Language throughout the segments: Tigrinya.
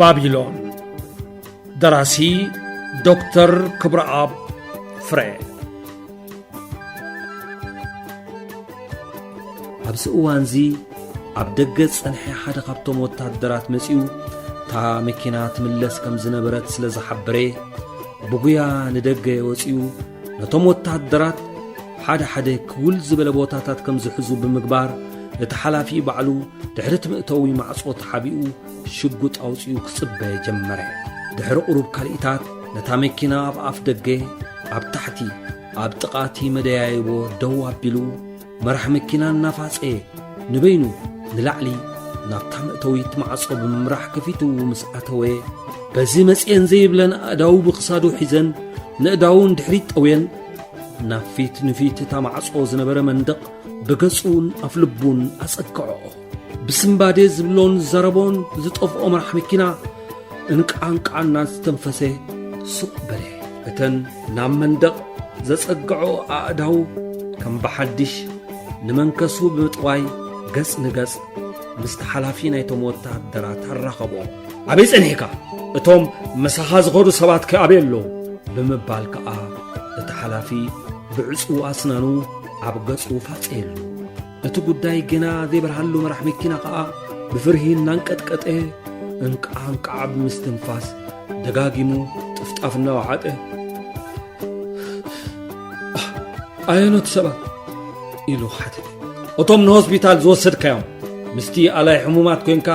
ባቢሎን ደራሲ ዶክተር ክብረአብ ፍሬ ኣብዚ እዋንዚ ኣብ ደገ ጸንሐ ሓደ ካብቶም ወታደራት መጺኡ ታ መኪና ትምለስ ከም ዝነበረት ስለ ዝሓበረ ብጉያ ንደገ ወጺኡ ነቶም ወታደራት ሓደ ክውል ዝበለ ቦታታት ከም ዝሕዙ ብምግባር እቲ ሓላፊ ባዕሉ ድሕሪ ትምእተዊ ማዕጾ ተሓቢኡ ሽጉጥ ኣውፂኡ ክጽበ ጀመረ። ድሕሪ ቁሩብ ካልኢታት ነታ መኪና ኣብ ኣፍ ደገ ኣብ ታሕቲ ኣብ ጥቓቲ መደያይቦ ደው ኣቢሉ መራሕ መኪና እናፋጸ ንበይኑ ንላዕሊ ናብታ ምእተዊት ማዕጾ ብምምራሕ ከፊቱ ምስ ኣተወ በዚ መጽአን ዘይብለን ኣእዳው ብኽሳዱ ሒዘን ንእዳውን ድሕሪት ጠውየን ናብ ፊት ንፊት እታ ማዕጾ ዝነበረ መንደቕ ብገጹን ኣፍ ልቡን ኣጸግዖ። ብስምባዴ ዝብሎን ዘረቦን ዝጠፍኦ መራሕ መኪና እንቃንቃና ዝተንፈሰ ሱቕ በለ። እተን ናብ መንደቕ ዘጸግዖ ኣእዳው ከም ብሓድሽ ንመንከሱ ብምጥዋይ ገጽ ንገጽ ምስቲ ሓላፊ ናይቶም ወታደራት ኣራኸቦ። ኣበይ ጸኒሕካ? እቶም መሳኻ ዝኸዱ ሰባት ከኣበይ ኣለዉ? ብምባል ከኣ እቲ ሓላፊ ብዕፁ ኣስናኑ ኣብ ገጹ ፋጸየሉ። እቲ ጉዳይ ገና ዘይበርሃሉ መራሕ መኪና ከኣ ብፍርሂ እናንቀጥቀጠ እንቃንቃዕ ብምስትንፋስ ደጋጊሙ ጥፍጣፍ እናወዓጠ ኣየኖት ሰባት ኢሉ ሓተተ። እቶም ንሆስፒታል ዝወሰድካዮም ምስቲ ኣላይ ሕሙማት ኮይንካ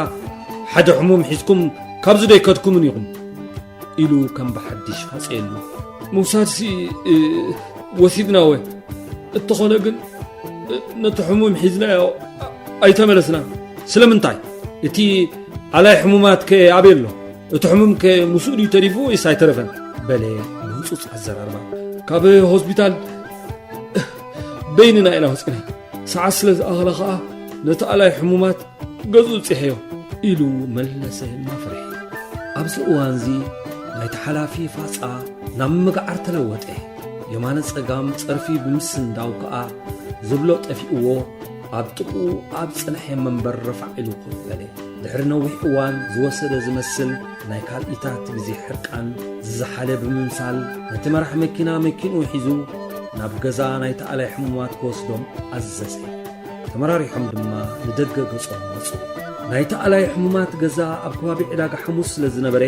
ሓደ ሕሙም ሒዝኩም ካብዚ ዶ ይከድኩምን ኢኹም ኢሉ ከም ብሓድሽ ፋጸየሉ። ምውሳድሲ ወሲድናወ እትኾነ ግን ነቲ ሕሙም ሒዝናዮ ኣይተመለስና። ስለምንታይ? እቲ ኣላይ ሕሙማት ከኣበይ ኣሎ? እቲ ሕሙም ከምስኡ ድዩ ተሪፉ ወይስ ኣይተረፈን? በለ ብህፁፅ ኣዘራርባ። ካብ ሆስፒታል በይንና ኢና ወፂና ሰዓት ስለ ዝኣኸለ ኸዓ ነቲ ኣላይ ሕሙማት ገጹ ጽሕዮ ኢሉ መለሰ ማፍርሒ። ኣብዚ እዋንዚ ናይቲ ሓላፊ ፋጻ ናብ ምግዓር ተለወጠ። የማነ ጸጋም ጸርፊ ብምስንዳው ከኣ ዝብሎ ጠፊእዎ ኣብ ጥቑ ኣብ ጽንሐ መንበር ረፋዕ ኢሉ ኮፍ በለ። ድሕሪ ነዊሕ እዋን ዝወሰደ ዝመስል ናይ ካልኢታት ግዜ ሕርቃን ዝዘሓለ ብምምሳል ነቲ መራሕ መኪና መኪንኡ ሒዙ ናብ ገዛ ናይቲ ኣላይ ሕሙማት ክወስዶም ኣዘዘ። ተመራሪሖም ድማ ንደገ ገጾም ወፁ። ናይቲ ኣላይ ሕሙማት ገዛ ኣብ ከባቢ ዕዳጋ ሐሙስ ስለ ዝነበረ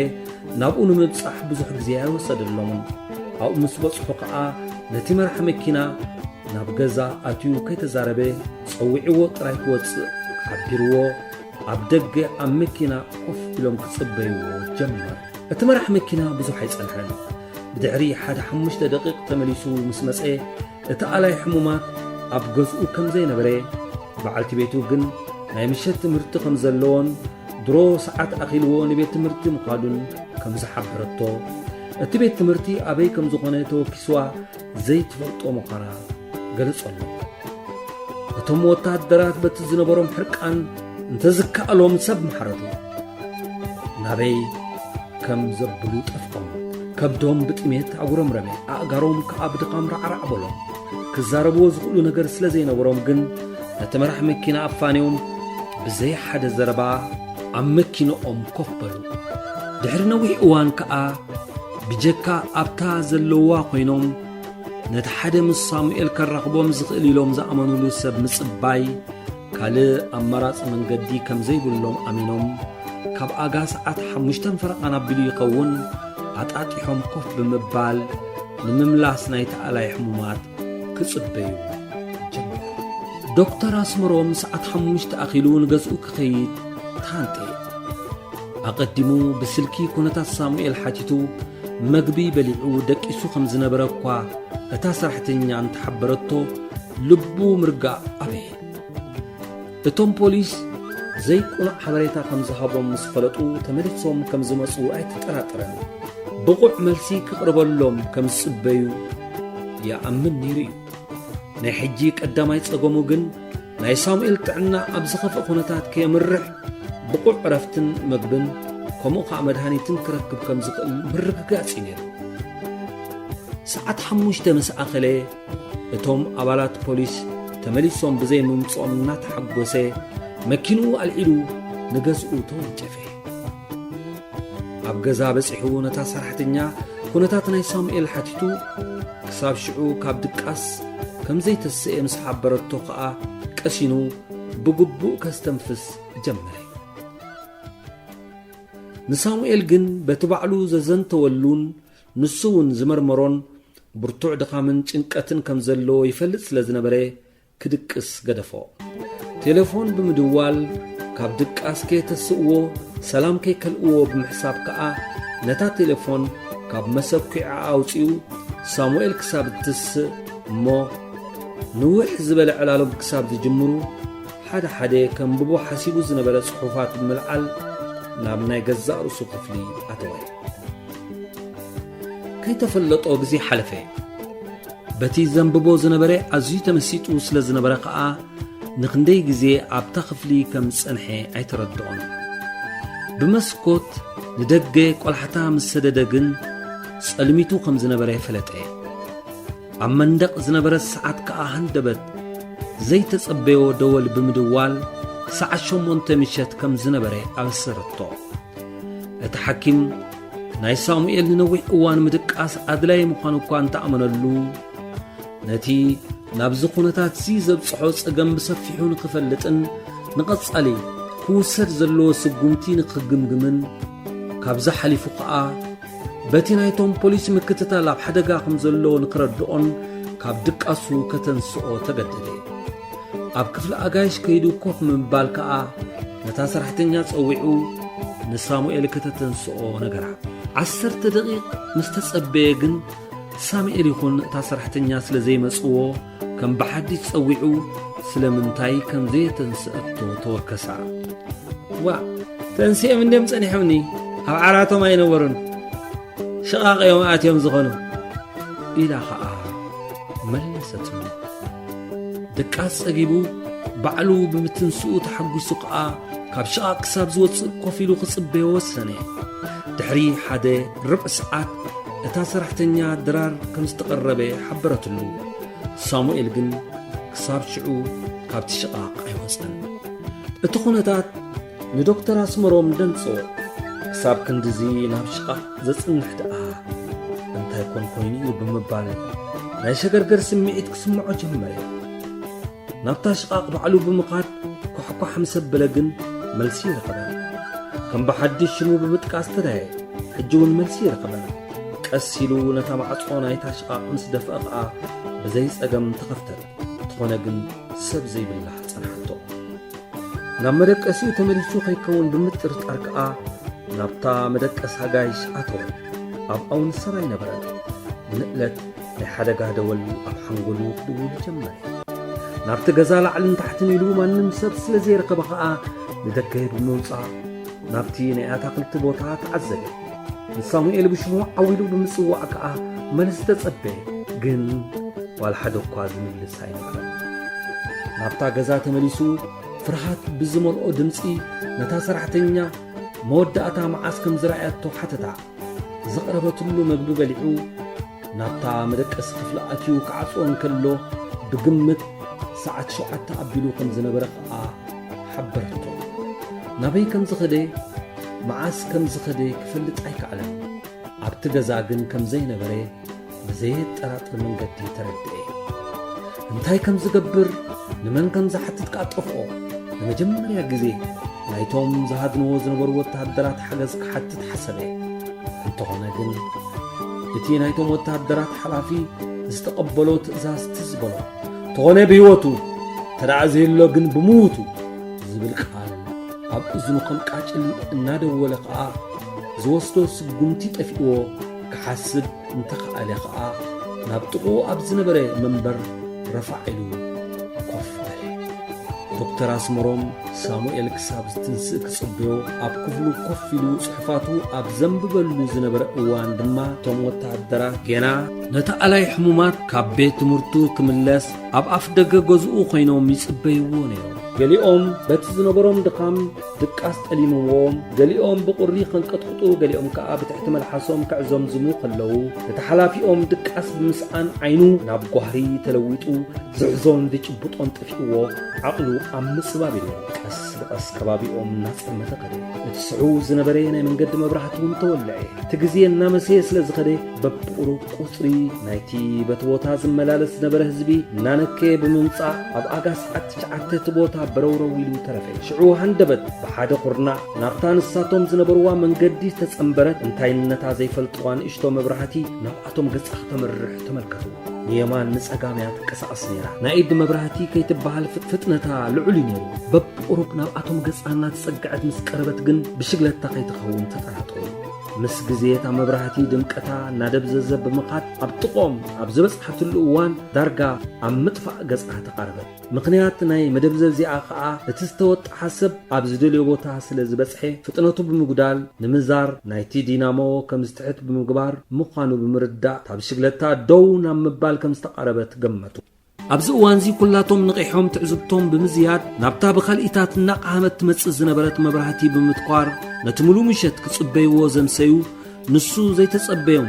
ናብኡ ንምብጻሕ ብዙሕ ግዜ ኣይወሰደሎምን። ኣብኡ ምስ በጽሑ ከኣ ነቲ መራሕ መኪና ናብ ገዛ ኣትዩ ከይተዛረበ ጸዊዕዎ ጥራይ ክወፅእ ሓቢርዎ ኣብ ደገ ኣብ መኪና ኮፍ ኢሎም ክጽበይዎ ጀመር። እቲ መራሕ መኪና ብዙሕ ኣይጸንሐን። ብድሕሪ 5 ደቂቕ ተመሊሱ ምስ መጸ እቲ ኣላይ ሕሙማት ኣብ ገዝኡ ከም ዘይነበረ በዓልቲ ቤቱ ግን ናይ ምሸት ትምህርቲ ከም ዘለዎን ድሮ ሰዓት ኣኺልዎ ንቤት ትምህርቲ ምዃዱን ከም ዝሓበረቶ እቲ ቤት ትምህርቲ ኣበይ ከም ዝኾነ ተወኪስዋ ዘይትፈልጦ ምዃና ገለጸሎ። እቶም ወታደራት በቲ ዝነበሮም ሕርቃን እንተዝከኣሎም ሰብ መሓረቱ ናበይ ከም ዘብሉ ጠፍቆም ከብዶም ብጥሜት ኣጉረምረመ። ኣእጋሮም ከኣ ብድኻም ራዕራዕ በሎም። ክዛረብዎ ዝኽእሉ ነገር ስለ ዘይነበሮም ግን ነቲ መራሕ መኪና ኣፋንዮም ብዘይ ሓደ ዘረባ ኣብ መኪንኦም ኮፍ በሉ። ድሕሪ ነዊሕ እዋን ከኣ ብጀካ ኣብታ ዘለዋ ኮይኖም ነቲ ሓደ ምስ ሳሙኤል ከራኽቦም ዝኽእል ኢሎም ዝኣመኑሉ ሰብ ምጽባይ ካልእ ኣማራጺ መንገዲ ከም ዘይብሎም ኣሚኖም ካብ ኣጋ ሰዓት 5 ፈረቓን ኣቢሉ ይኸውን ኣጣጢሖም ኮፍ ብምባል ንምምላስ ናይቲ ኣላይ ሕሙማት ክጽበዩ ጀመሩ። ዶክተር ኣስመሮም ሰዓት 5 ኣኺሉ ንገዝኡ ክኸይድ ታንጠ። ኣቐዲሙ ብስልኪ ኩነታት ሳሙኤል ሓቲቱ መግቢ በሊዑ ደቂሱ ከም ዝነበረ እኳ እታ ሰራሕተኛ እንተሓበረቶ ልቡ ምርጋእ ኣበየ። እቶም ፖሊስ ዘይቁኑዕ ሓበሬታ ከም ዝሃቦም ምስ ፈለጡ ተመሊሶም ከም ዝመፁ ኣይተጠራጠረን። ብቑዕ መልሲ ክቕርበሎም ከም ዝጽበዩ ይኣምን ነይሩ እዩ። ናይ ሕጂ ቀዳማይ ጸገሙ ግን ናይ ሳሙኤል ጥዕና ኣብ ዝኸፍአ ኩነታት ከየምርሕ ብቑዕ ዕረፍትን መግብን ከምኡ ከዓ መድሃኒትን ክረክብ ከም ዝኽእል ምርግጋጽ ነይሩ። ሰዓት 5 ምስ ኣኸለ እቶም ኣባላት ፖሊስ ተመሊሶም ብዘይ ምምጾም እናተሓጐሰ መኪኑ ኣልዒሉ ንገዝኡ ተወንጨፈ። ኣብ ገዛ በፂሑ ነታ ሰራሕተኛ ኩነታት ናይ ሳሙኤል ሓቲቱ ክሳብ ሽዑ ካብ ድቃስ ከም ዘይተስኤ ምስ ሓበረቶ ከዓ ቀሲኑ ብግቡእ ከስተንፍስ ጀመረ። ንሳሙኤል ግን በቲ ባዕሉ ዘዘንተወሉን ንሱ እውን ዝመርመሮን ብርቱዕ ድኻምን ጭንቀትን ከም ዘለዎ ይፈልጥ ስለ ዝነበረ ክድቅስ ገደፎ። ቴሌፎን ብምድዋል ካብ ድቃስ ከይተስእዎ ሰላም ከይከልእዎ ብምሕሳብ ከዓ ነታ ቴሌፎን ካብ መሰኩዓ ኣውፂኡ ሳሙኤል ክሳብ እትስእ እሞ ንውሕ ዝበለ ዕላሎም ክሳብ ዝጅምሩ ሓደ ሓደ ከም ብቦ ሓሲቡ ዝነበረ ጽሑፋት ብምልዓል ናብ ናይ ገዛእ ርእሱ ክፍሊ ኣተወ። ከይተፈለጦ ግዜ ሓለፈ። በቲ ዘንብቦ ዝነበረ ኣዝዩ ተመሲጡ ስለ ዝነበረ ከዓ ንክንደይ ግዜ ኣብታ ክፍሊ ከም ዝጸንሐ ኣይተረድኦን። ብመስኮት ንደገ ቆልሓታ ምስ ሰደደ ግን ጸልሚቱ ከም ዝነበረ ፈለጠ። ኣብ መንደቕ ዝነበረ ሰዓት ከዓ ሃንደበት ዘይተጸበዮ ደወል ብምድዋል ሰዓት 8 ምሸት ከም ዝነበረ ኣበሰረቶ። እቲ ሓኪም ናይ ሳሙኤል ንነዊሕ እዋን ምድቃስ ኣድላይ ምዃኑ እኳ እንተኣመነሉ ነቲ ናብዚ ኩነታት ዘብጽሖ ጸገም ብሰፊሑ ንኽፈልጥን ንቐጻሊ ክውሰድ ዘለዎ ስጉምቲ ንኽግምግምን ካብዛ ሓሊፉ ከዓ በቲ ናይቶም ፖሊስ ምክትታል ኣብ ሓደጋ ከም ዘለዎ ንኽረድኦን ካብ ድቃሱ ከተንስኦ ተገደደ። ኣብ ክፍሊ ኣጋይሽ ከይዱ ኮፍ ምባል ከዓ ነታ ሰራሕተኛ ጸዊዑ ንሳሙኤል ከተተንስኦ ነገራ። 10 ደቂቕ ምስ ተጸበየ ግን ሳሙኤል ይኹን እታ ሰራሕተኛ ስለ ዘይመጽዎ ከም ብሓዲስ ጸዊዑ ስለምንታይ ከም ዘይተንስአቶ ተወከሳ። ዋ ተንስኦም እንደም ጸኒሖምኒ ኣብ ዓራቶም ኣይነበሩን ሸቓቕ ኣትዮም ዝኾኑ ኢላ ከዓ መለሰትሉ። ድቃስ ጸጊቡ ባዕሉ ብምትንስኡ ተሓጒሱ ከዓ ካብ ሸቓቕ ክሳብ ዝወፅእ ኮፍ ኢሉ ክጽበዮ ወሰነ። ድሕሪ ሓደ ርብዕ ሰዓት እታ ሰራሕተኛ ድራር ከም ዝተቐረበ ሓበረትሉ። ሳሙኤል ግን ክሳብ ሽዑ ካብቲ ሸቓቕ ኣይወፀን። እቲ ኩነታት ንዶክተር ኣስመሮም ደንጽኦ ክሳብ ክንዲዚ ናብ ሸቓቕ ዘጽንሕ ደኣ እንታይ ኮን ኮይኑ ብምባል ናይ ሸገርገር ስምዒት ክስምዖ ጀመረ። ናብታ ሸቓቕ ባዕሉ ብምኻድ ኳሕኳሕ ምስ ኣበለ ግን መልሲ ይረኸበን። ከም ብሓድሽ ሽሙ ብምጥቃስ ተዳየ ሕጂ እውን መልሲ ይረኸበን። ቀስ ኢሉ ነታ ማዕጾ ናይታ ሸቓቕ ምስ ደፍአ ከዓ ብዘይ ጸገም ተኸፍተት። ዝኾነ ግን ሰብ ዘይብላ ጸንሓቶ። ናብ መደቀሲኡ ተመሊሱ ከይከውን ብምጥርጣር ከዓ ናብታ መደቀስ ኣጋይሽ ኣተወ። ኣብ ኣውን ሰራይ ነበረ። ንእለት ናይ ሓደጋ ደወል ኣብ ሓንጎሉ ክድውል ጀመረ። ናብቲ ገዛ ላዕልን ታሕትን ኢሉ ማንም ሰብ ስለ ዘይረኸበ ከዓ ንደገ ሄዱ ምውፃእ ናብቲ ናይ ኣታኽልቲ ቦታ ተዓዘበ። ንሳሙኤል ብሽሙ ዓዊሉ ብምጽዋዕ ከዓ መልስ ተጸበየ። ግን ዋላ ሓደ እኳ ዝምልስ ኣይነበረን። ናብታ ገዛ ተመሊሱ ፍርሃት ብዝመልኦ ድምፂ ነታ ሰራሕተኛ መወዳእታ መዓስ ከም ዝረኣያቶ ሓተታ። ዘቕረበትሉ መግቢ በሊዑ ናብታ መደቀስ ክፍሊ ኣትዩ ክዓጽኦ እንከሎ ብግምት ሰዓት 7 ኣቢሉ ከም ዝነበረ ከዓ ሓበረቶ። ናበይ ከም ዝኸደ መዓስ ከም ዝኸደ ክፈልጥ ኣይከኣለን። ኣብቲ ገዛ ግን ከም ዘይነበረ ብዘየጠራጥር መንገዲ ተረድአ። እንታይ ከም ዝገብር ንመን ከም ዝሓትት ከዓ ጠፍኦ። ንመጀመርያ ግዜ ናይቶም ዝሃድንዎ ዝነበሩ ወታደራት ሓገዝ ክሓትት ሓሰበ። እንተኾነ ግን እቲ ናይቶም ወታደራት ሓላፊ ዝተቐበሎ ትእዛዝ ትዝበሎ ተኾነ ብህይወቱ ተዳኣ ዘይሎ ግን ብሙቱ ዝብል ቃል ኣብ እዝኑ ከም ቃጭል እናደወለ ከዓ ዝወስዶ ስጉምቲ ጠፊእዎ ክሓስብ እንተኸኣለ ከዓ ናብ ጥቑ ኣብ ዝነበረ መንበር ረፋዒሉ ኮፍ በለ። ዶክተር ኣስመሮም ሳሙኤል ክሳብ ዝትንስእ ክጽበዮ ኣብ ክፍሉ ኮፍ ኢሉ ጽሑፋቱ ኣብ ዘንብበሉ ዝነበረ እዋን ድማ እቶም ወታደራት ገና ነቲ ኣላይ ሕሙማት ካብ ቤት ትምህርቱ ክምለስ ኣብ ኣፍ ደገ ገዝኡ ኮይኖም ይጽበይዎ ነይሮም። ገሊኦም በቲ ዝነበሮም ድኻም ድቃስ ጠሊምዎም ገሊኦም ብቁሪ ከንቀጥቅጡ ገሊኦም ከዓ ብትሕቲ መልሓሶም ክዕዞም ዝሙ ከለዉ እቲ ሓላፊኦም ድቃስ ብምስኣን ዓይኑ ናብ ጓህሪ ተለዊጡ ዝሕዞን ዝጭብጦን ጥፊእዎ ዓቕሉ ኣብ ምጽባብ ኢሉ ቀስ ብቀስ ከባቢኦም እናጸመተ ኸደ እቲ ስዑ ዝነበረ ናይ መንገዲ መብራህቲ እውን ተወልዐ እቲ ግዜ እናመሰየ ስለ ዝኸደ በብቁሩብ ቁፅሪ ናይቲ በቲ ቦታ ዝመላለስ ዝነበረ ህዝቢ እናነከ ብምምጻእ ኣብ ኣጋስ ሰዓት 9 እቲ ቦታ በረውረው ኢሉ ተረፈ ሽዑ ሃንደበት ብሓደ ኹርናዕ ናብታ ንሳቶም ዝነበርዋ መንገዲ ተጸምበረት እንታይነታ ዘይፈልጥዋ ንእሽቶ መብራህቲ ናብኣቶም ገጻ ተመርሕ ተመልከቱ የማን ንጸጋምያ ትንቀሳቐስ ነይራ ናይ ኢድ መብራህቲ ከይትበሃል ፍጥነታ ልዑል ነይሩ በብቁሩብ ናብኣቶም ገጻ እናተጸግዐት ምስ ቀረበት ግን ብሽግለታ ከይትኸውን ተጠራጠሩ ምስ ግዜ እታ መብራህቲ ድምቀታ እናደብዘዘ ብምኻድ ኣብ ጥቖም ኣብ ዝበጽሐትሉ እዋን ዳርጋ ኣብ ምጥፋእ ገጽዓ ተቃረበት ምኽንያት ናይ መደብዘብ እዚኣ ከዓ እቲ ዝተወጥሓ ሰብ ኣብ ዝደልዮ ቦታ ስለ ዝበጽሐ ፍጥነቱ ብምጉዳል ንምዛር ናይቲ ዲናሞ ከም ዝትሕት ብምግባር ምዃኑ ብምርዳእ ታብ ሽግለታ ደው ናብ ምባል ከም ዝተቃረበት ገመቱ ኣብዚ እዋን እዚ ኩላቶም ንቂሖም ትዕዝብቶም ብምዝያድ ናብታ ብኻልኢታት እናቃሃመት ትመጽእ ዝነበረት መብራህቲ ብምትኳር ነቲ ሙሉእ ምሸት ክጽበይዎ ዘምሰዩ ንሱ ዘይተጸበዮም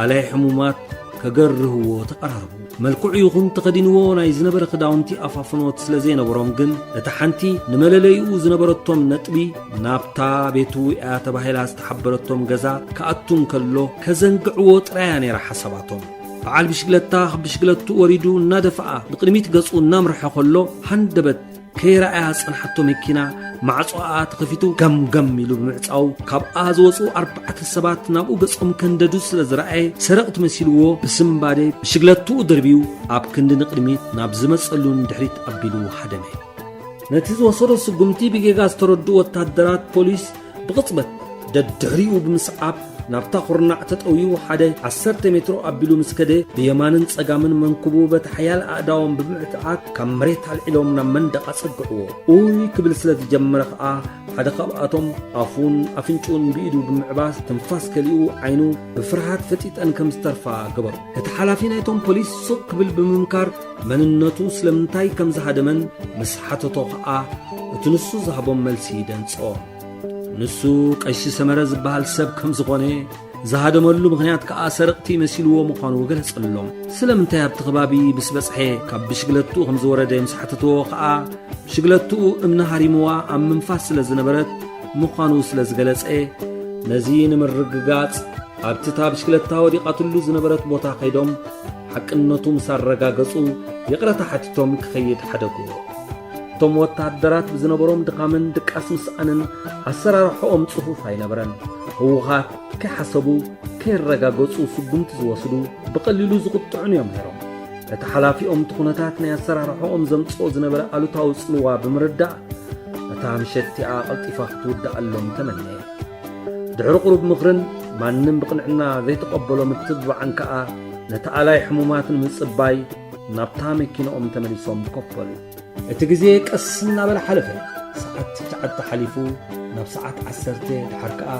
ኣላይ ሕሙማት ከገርህዎ ተቐራርቡ መልክዑ ይኹን ተኸዲንዎ ናይ ዝነበረ ክዳውንቲ ኣፋፍኖት ስለ ዘይነበሮም ግን እቲ ሓንቲ ንመለለይኡ ዝነበረቶም ነጥቢ ናብታ ቤቱ እያ ተባሂላ ዝተሓበረቶም ገዛ ከኣቱን ከሎ ከዘንግዕዎ ጥራያ ነይራ ሓሳባቶም በዓል ብሽግለታ ብሽግለቱ ወሪዱ እናደፈኣ ንቅድሚት ገጹ እናምርሐ ከሎ ሃንደበት ከይረኣያ ጸንሐቶ መኪና ማዕጾኣ ተኸፊቱ ገምገም ኢሉ ብምዕጻው ካብኣ ዝወፁ 4 ሰባት ናብኡ ገጾም ከንደዱ ስለ ዝረኣየ ሰረቕቲ መሲልዎ ብስምባዴ ብሽግለቱ ደርቢዩ ኣብ ክንዲ ንቅድሚት ናብ ዝመጸሉን ድሕሪት ኣቢሉ ሓደመ ነቲ ዝወሰዶ ስጉምቲ ብጌጋ ዝተረድኡ ወታደራት ፖሊስ ብቕጽበት ደድሕሪኡ ብምስዓብ ናብታ ኹርናዕ ተጠውዩ ሓደ 10 ሜትሮ ኣቢሉ ምስ ከደ ብየማንን ጸጋምን መንኩቡ በቲ ሓያል ኣእዳዎም ብምዕትዓት ካብ መሬት ኣልዒሎም ናብ መንደቕ ኣጸግዕዎ ኡይ ክብል ስለ ዝጀመረ ከዓ ሓደ ካብኣቶም ኣፉን ኣፍንጩን ብኢዱ ብምዕባስ ትንፋስ ከሊኡ ዓይኑ ብፍርሃት ፈጢጠን ከም ዝተርፋ ገበሩ እቲ ሓላፊ ናይቶም ፖሊስ ሱቕ ክብል ብምምካር መንነቱ ስለምንታይ ከም ዝሃደመን ምስ ሓተቶ ከዓ እቲ ንሱ ዝሃቦም መልሲ ደንጾ ንሱ ቀሺ ሰመረ ዝበሃል ሰብ ከም ዝኾነ ዝሃደመሉ ምኽንያት ከዓ ሰረቕቲ መሲልዎ ምዃኑ ገለጸሎም ስለምንታይ ኣብቲ ከባቢ ምስ በጽሐ ካብ ብሽግለቱ ከም ዝወረደ ምስ ሓተትዎ ከዓ ሽግለቱኡ እምኒ ሃሪምዋ ኣብ ምንፋስ ስለ ዝነበረት ምዃኑ ስለ ዝገለጸ ነዚ ንምርግጋጽ ኣብቲ ታ ብሽግለታ ወዲቓትሉ ዝነበረት ቦታ ኸይዶም ሓቅነቱ ምስ ኣረጋገጹ የቕረታ ሓቲቶም ክኸይድ ሓደግዎ እቶም ወታደራት ብዝነበሮም ድኻምን ድቃስ ምስኣንን ኣሰራርሖኦም ጽፉፍ ኣይነበረን ህውኻት ከይሓሰቡ ከይረጋገጹ ስጉምቲ ዝወስዱ ብቐሊሉ ዝቕጥዑን እዮም ነይሮም እቲ ሓላፊኦም እቲ ኩነታት ናይ ኣሰራርሖኦም ዘምጽኦ ዝነበረ ኣሉታዊ ጽልዋ ብምርዳእ እታ ምሸቲኣ ቐልጢፋ ክትውዳእሎም ተመነየ ድሕሪ ቁሩብ ምኽርን ማንም ብቕንዕና ዘይተቐበሎ ምትብባዕን ከዓ ነቲ ኣላይ ሕሙማት ንምጽባይ ናብታ መኪንኦም ተመሊሶም ኮፈሉ እቲ ግዜ ቀስ እናበለ ሓለፈ ሰዓት 9 ሓሊፉ ናብ ሰዓት 10 ድሓር ከዓ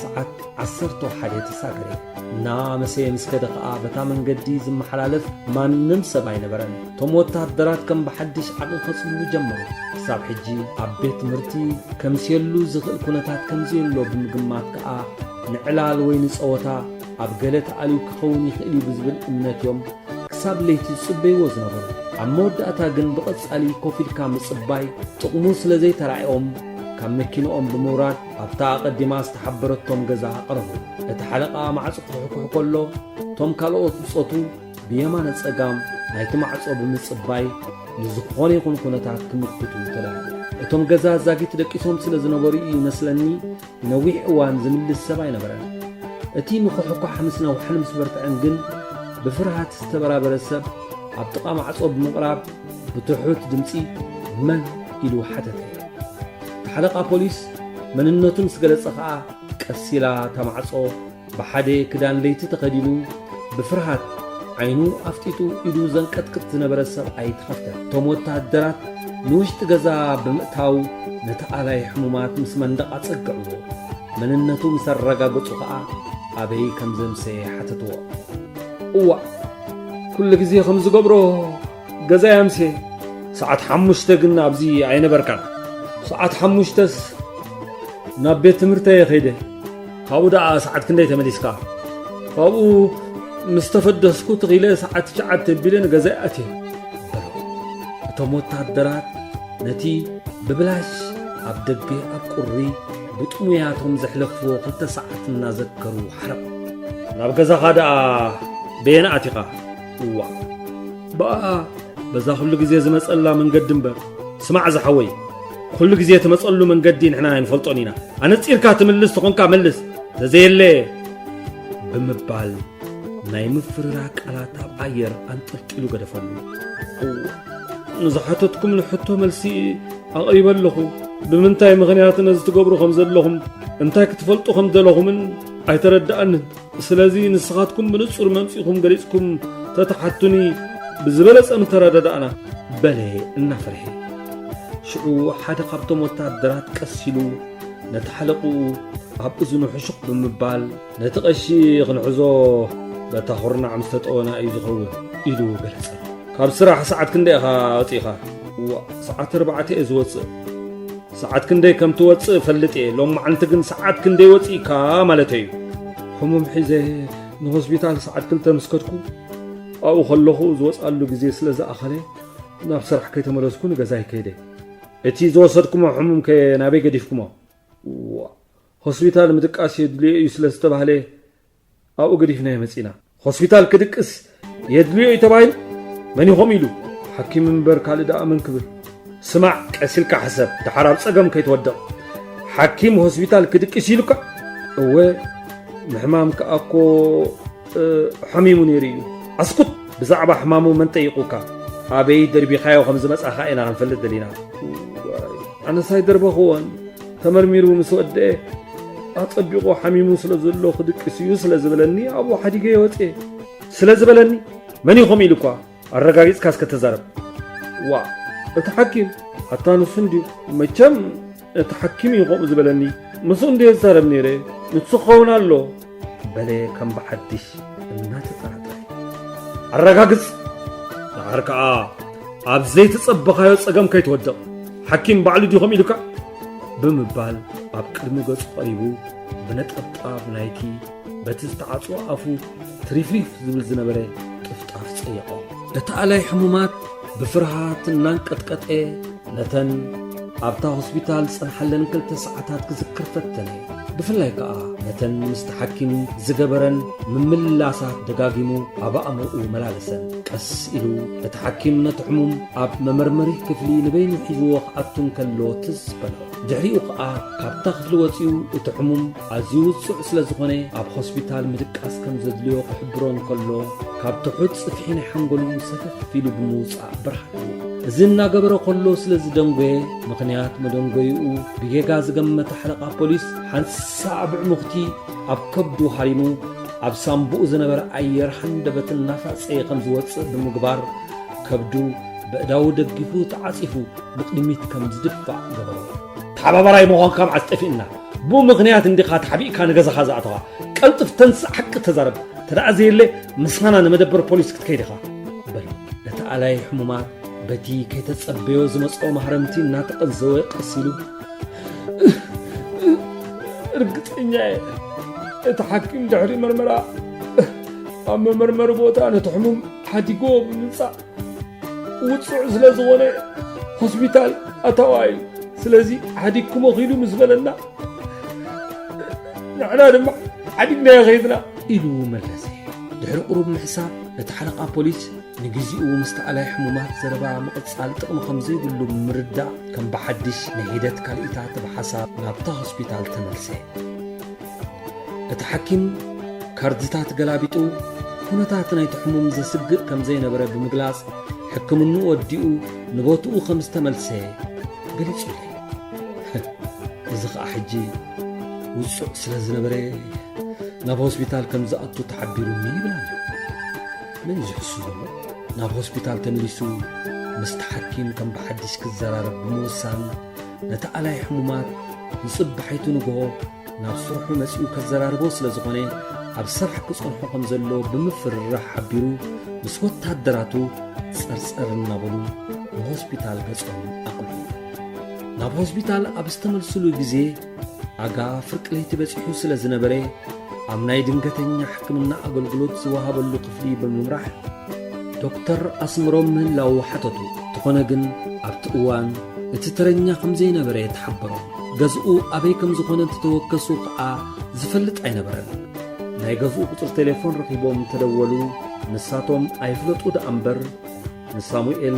ሰዓት 11 ተሳገረ እናመሰየ ምስ ከደ ከዓ በታ መንገዲ ዝመሓላለፍ ማንም ሰብ ኣይነበረን እቶም ወታደራት ከም ብሓድሽ ዓቕሊ ከጽሉ ጀመሩ ክሳብ ሕጂ ኣብ ቤት ትምህርቲ ከምዝየሉ ዝኽእል ኩነታት ከምዝየሎ ብምግማት ከዓ ንዕላል ወይ ንፀወታ ኣብ ገለ ተኣልዩ ክኸውን ይኽእል እዩ ብዝብል እምነት እዮም ክሳብ ለይቲ ዝጽበይዎ ዝነበሩ ኣብ መወዳእታ ግን ብቐጻሊ ኮፍ ኢልካ ምጽባይ ጥቕሙ ስለ ዘይተራእዮም ካብ መኪንኦም ብምውራድ ኣብታ ቀዲማ ዝተሓበረቶም ገዛ ቀረቡ እቲ ሓለቓ ማዕጾ ክሕኩሕ ከሎ እቶም ካልኦት ዝጾቱ ብየማነ ጸጋም ናይቲ ማዕጾ ብምጽባይ ንዝኾነ ይኹን ኩነታት ክምክቱ ተላልዩ እቶም ገዛ ዛጊት ደቂሶም ስለ ዝነበሩ ይመስለኒ ነዊሕ እዋን ዝምልስ ሰብ ኣይነበረን እቲ ምክሕኳሕ ምስ ነውሕን ምስ በርትዕን ግን ብፍርሃት ዝተበራበረ ሰብ ኣብ ጥቓ ማዕጾ ብምቕራብ ብትሑት ድምፂ መን ኢሉ ሓተተ ሓለቓ ፖሊስ መንነቱን ስገለጸ ከዓ ቀሲላ ተማዕጾ ብሓደ ክዳን ለይቲ ተኸዲኑ ብፍርሃት ዓይኑ ኣፍጢጡ ኢዱ ዘንቀጥቅጥ ዝነበረ ሰብኣይ ተኸፍተ እቶም ወታደራት ንውሽጢ ገዛ ብምእታው ነቲ ኣላይ ሕሙማት ምስ መንደቕ ኣጸግዕዎ መንነቱ ምስ ኣረጋገጹ ከዓ ኣበይ ከም ዘምሰየ ሓተትዎ እዋ ኩሉ ግዜ ከም ዝገብሮ ገዛ ያምሴ ساعات حمشت قلنا أبزي عين بركان ساعات حمشتس نبيت مرتي خيدة هاودا ساعات كندي تمليسكا هاو مستفد سكوت غيله ساعات شعب تبيلن جزاءتي تموت الدرات نتي ببلاش عبدقي أبقري بطمياتهم زحلفوا قلت ساعات نذكروا حرب نبقى زخدا بين عتيقة بقى بزا كل جزية زمسألة من قدم بقى سمع زحوي كل جزية تمسألة من قدين إحنا نفلطونينا أنا تصير كاتم اللس تكون كاملس زي اللي بمبال نايم فراك على تاب عير أنت تلو قد فلو نزحتتكم لحطو ملسي أقريبا لكم بمنتهي مغنيات ناس تقبروا خمزة لهم انتهي كتفلطوا خمزة لهم من أيتردأن سلازي نسخاتكم بنصر ممسيكم قريسكم تتحتني بزبلس أن ترددأنا بلي النفرحي شعو حدا قبطم وتعدرات كسلو نتحلقوا أبزنو حشق بمبال نتقشي غنعزو بتاخرنا عم ستقونا أي زخوة إلو بلسر كاب سراح ساعات كندي أخا وطيخا وساعات 4 إزوص ساعات كندي كم توص فلتي لو معنتقن ساعات كندي وطيكا مالتي حموم حيزي نهوسبيتال ساعات كلتا مسكتكو أو خلوخو زوص قالو جزي سلازا أخلي ناب سرح كي تمرسكو نغزاي كيدي اتي زوصدكم حموم كي نابي قديفكم هوسبيتال مدقاس يدلي يسلس تبهلي أو قديفنا يمسينا هوسبيتال كدقس يدلي يتباين من يخوم يلو حكيم منبر كالدا أمن كبر سمع كسلك حسب تحرام صقم كي تودع حكيم هوسبيتال كدقس يلوكا هو محمامك أكو حميم نيريو أسكت بزعبة حمامو من تيقوكا أبي دربي خايو 5 مسأخة إنا غنفلت دلينا أنا ساي دربا خوان تمرميرو مسود إيه أطبقو حميمو سلازلو خدك سيو سلازبلني أبو حديقة يوتي سلازبلني من يخوم يلوكا الرقاقيس كاس كتزارب اتحكم حتى نسندي ما كم اتحكم يخوم زبلني مسندي يزارب نيري نتسخونا له بلي كم بحدش الناس تتعطي الرقاقيس العركة أبزي تصبخا يوصقم كي تودق حكيم بعلو دي يخوم يلوكا بمبال أبقدمو قص قريبو بنتقطع بنايتي بتستعطوا أفو تريفريف زبل زنبري تفتعف صيقا لتعالي حمومات بفرحات نانقطقط نتن أبتا هوسبيتال صنحلن 2 ساعات كذكر فتني بفلاي كا نتن مستحكم زغبرن مملاسات دغاغيمو ابا امو ملالسن قس إلو تحكم نتحمم اب ممرمري كفلي نبين حيزو وقعتن كلو تزبلو دحريو قا كاب تخل وصيو تحمم ازيو سلسله زخوني اب هوسبيتال مدقاس كم زدليو قحبرون كلو كاب تحط صفحين حنقلو سفف في لبموص برحو زنا قبر كلو سلز دنغوي مخنيات مدنغويو بيغا زغمت حلقه بوليس سابع مختي أب كبدو حريمو أب سامبو زنبر أير حندبت النفس أي خمس وص بمقبار كبدو بأداو دقفو تعاصفو بقدميت كم زدفع قبرو تحبا براي مغان كم عستفئنا بو مغنيات اندقات حبيق كان غزا خازعتها قلطف تنس حق تزارب تدعزي اللي مسخانا نمدبر بوليس كتكيدخا بل لتعالي حمومات بتي كي تتصبيو زمصو محرمتي ناتق الزوي قسيلو رقطني اتحكم دحري مرمرا اما مرمر بوتا نتحمم حديقو بمنصا وتصع سلازغوني هوسبيتال اتوايل سلازي حديقكم غيلو مزبلنا نحنا دم حديقنا يا غيدنا إلو ملسي دحر قرب محساب نتحلقا بوليس نجزئو مستعلي حمومات زربا مقصال تقم 5 يقولو مردا كم بحدش نهيدت كالإتات بحساب نابتا هوسبيتال تملسي اتحكم كاردتات قلابيتو هونتات نايت حموم زسقر كم زي نبرا بمقلاص حكمنو وديو نبوتو 5 تملسي قليتو لي زخا حجي وصع سلازنبري ناب هوسبيتال كم زأتو تحبيروني بلا من يزحسو ناب هوسبيتال تملسو مستحكم كم بحدش كزرارب بموسان نتعالي حمومات نصب حيتو نقو ناب صرحو مسيو كزراربو سلازغوني عب سرح كصنحو خمزلو بمفرح حبيرو مسوات تهدراتو سرسر النابلو ንሆስፒታል ገጾም ኣቕልዑ ናብ ሆስፒታል ኣብ ዝተመልስሉ ግዜ ኣጋ ፍርቂ ለይቲ በፂሑ ስለ ዝነበረ ኣብ ናይ ድንገተኛ ሕክምና ኣገልግሎት ዝወሃበሉ ክፍሊ ብምምራሕ ዶክተር ኣስምሮም ምህላው ሓተቱ ተኾነ ግን ኣብቲ እዋን እቲ ተረኛ ከም ዘይነበረ ተሓበሮም ገዝኡ ኣበይ ከም ዝኾነ እንተተወከሱ ከዓ ዝፈልጥ ኣይነበረን ናይ ገዝኡ ቁፅሪ ቴሌፎን ረኺቦም ተደወሉ ንሳቶም ኣይፍለጡ ዳ እምበር ንሳሙኤል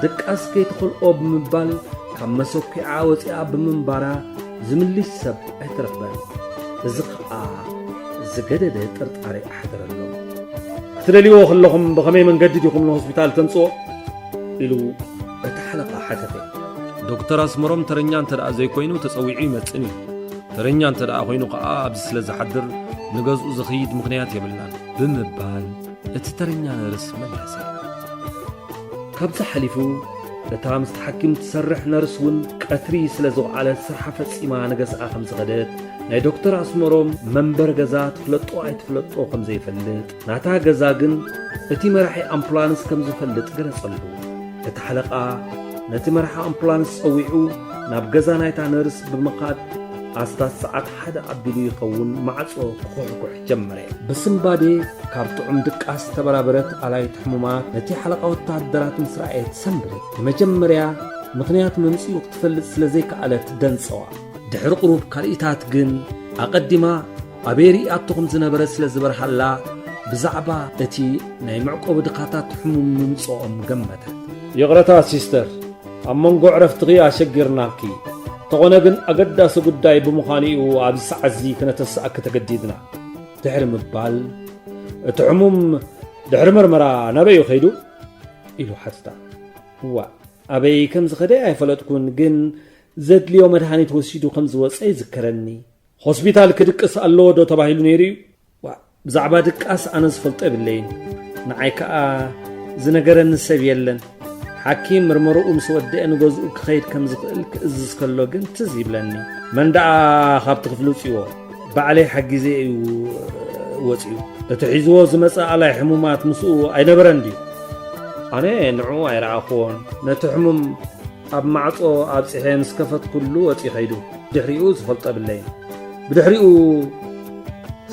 ደቃስ ከይትኽልኦ ብምባል ካብ መሰኪዓ ወፂኣ ብምንባራ ዝምልስ ሰብ ኣይተረኽበን እዚ ከዓ ዝገደደ ጥርጣሬ ኣሕደረሎም ክትደልይዎ ከለኹም ብኸመይ መንገዲ ዲኹም ንሆስፒታል ተምፅኦ ኢሉ እቲ ሓለቓ ሓተተ ዶክተር ኣስመሮም ተረኛ እንተ ደኣ ዘይኮይኑ ተጸዊዑ ይመፅን እዩ ተረኛ እንተ ደኣ ኮይኑ ከዓ ኣብዚ ስለ ዝሓድር ንገዝኡ ዝኽይድ ምኽንያት የብልናን ብምባል እቲ ተረኛ ነርስ መለሰ ካብዚ ሓሊፉ እታ ምስቲ ሓኪም ትሰርሕ ነርስ እውን ቀትሪ ስለ ዝወዓለት ስርሓ ፈጺማ ንገዝኣ ከም ዝኸደት ናይ ዶክተር ኣስመሮም መንበር ገዛ ትፍለጦ ኣይትፍለጦ ከም ዘይፈልጥ ናታ ገዛ ግን እቲ መራሒ ኣምቡላንስ ከም ዝፈልጥ ገለጸሉ እቲ ሓለቓ ነቲ መራሒ ኣምቡላንስ ጸዊዑ ናብ ገዛ ናይታ ነርስ ብምኻድ ኣስታት ሰዓት ሓደ ኣቢሉ ይኸውን ማዕጾ ክኹሕኩሕ ጀመረ ብስምባዴ ካብ ጥዑም ድቃስ ተበራበረት ኣላይት ሕሙማት ነቲ ሓለቓ ወታደራት ምስ ረኣየት ሰንብረት ንመጀመርያ ምኽንያት መምፂኡ ክትፈልጥ ስለ ዘይከኣለት ደንጸዋ ድሕሪ ቁሩብ ካልኢታት ግን ኣቐዲማ ኣበይ ሪኣትኹም ዝነበረ ስለ ዝበርሃላ ብዛዕባ እቲ ናይ መዕቆቢ ድኻታት ሕሙም ምምፅኦም ገመተት ይቕረታ ሲስተር ኣብ መንጎ ዕረፍቲ ኣሸጊርናኪ ተኾነ ግን ኣገዳሲ ጉዳይ ብምዃንኡ ኣብዚ ሰዓት እዚ ክነተሰኣክ ተገዲድና ድሕሪ ምባል እቲ ሕሙም ድሕሪ ምርመራ ናበይ ኸይዱ ኢሉ ሓትታ እዋ ኣበይ ከም ዝኸደ ኣይፈለጥኩን ግን ዘድልዮ መድሃኒት ወሲዱ ከም ዝወፀ ይዝከረኒ ሆስፒታል ክድቅስ ኣለዎ ዶ ተባሂሉ ነይሩ እዩ ብዛዕባ ድቃስ ኣነ ዝፈልጦ የብለይን ንዓይ ከዓ ዝነገረኒ ሰብ የለን ሓኪም ምርመርኡ ምስ ወድአ ንገዝኡ ክኸይድ ከም ዝኽእል ክእዝዝ ከሎ ግን ትዝ ይብለኒ መንዳኣ ካብቲ ክፍሊ ውፅዎ ባዕለይ ሓጊዜ እዩ ወፂኡ እቲ ሒዝዎ ዝመፀ ኣላይ ሕሙማት ምስኡ ኣይነበረን ድዩ ኣነ ንዕኡ ኣይረኣኽዎን ነቲ ሕሙም ኣብ ማዕጾ ኣብፂሐ ምስ ከፈት ኩሉ ወፂ ኸይዱ ድሕሪኡ ዝፈልጦ የብለይን ብድሕሪኡ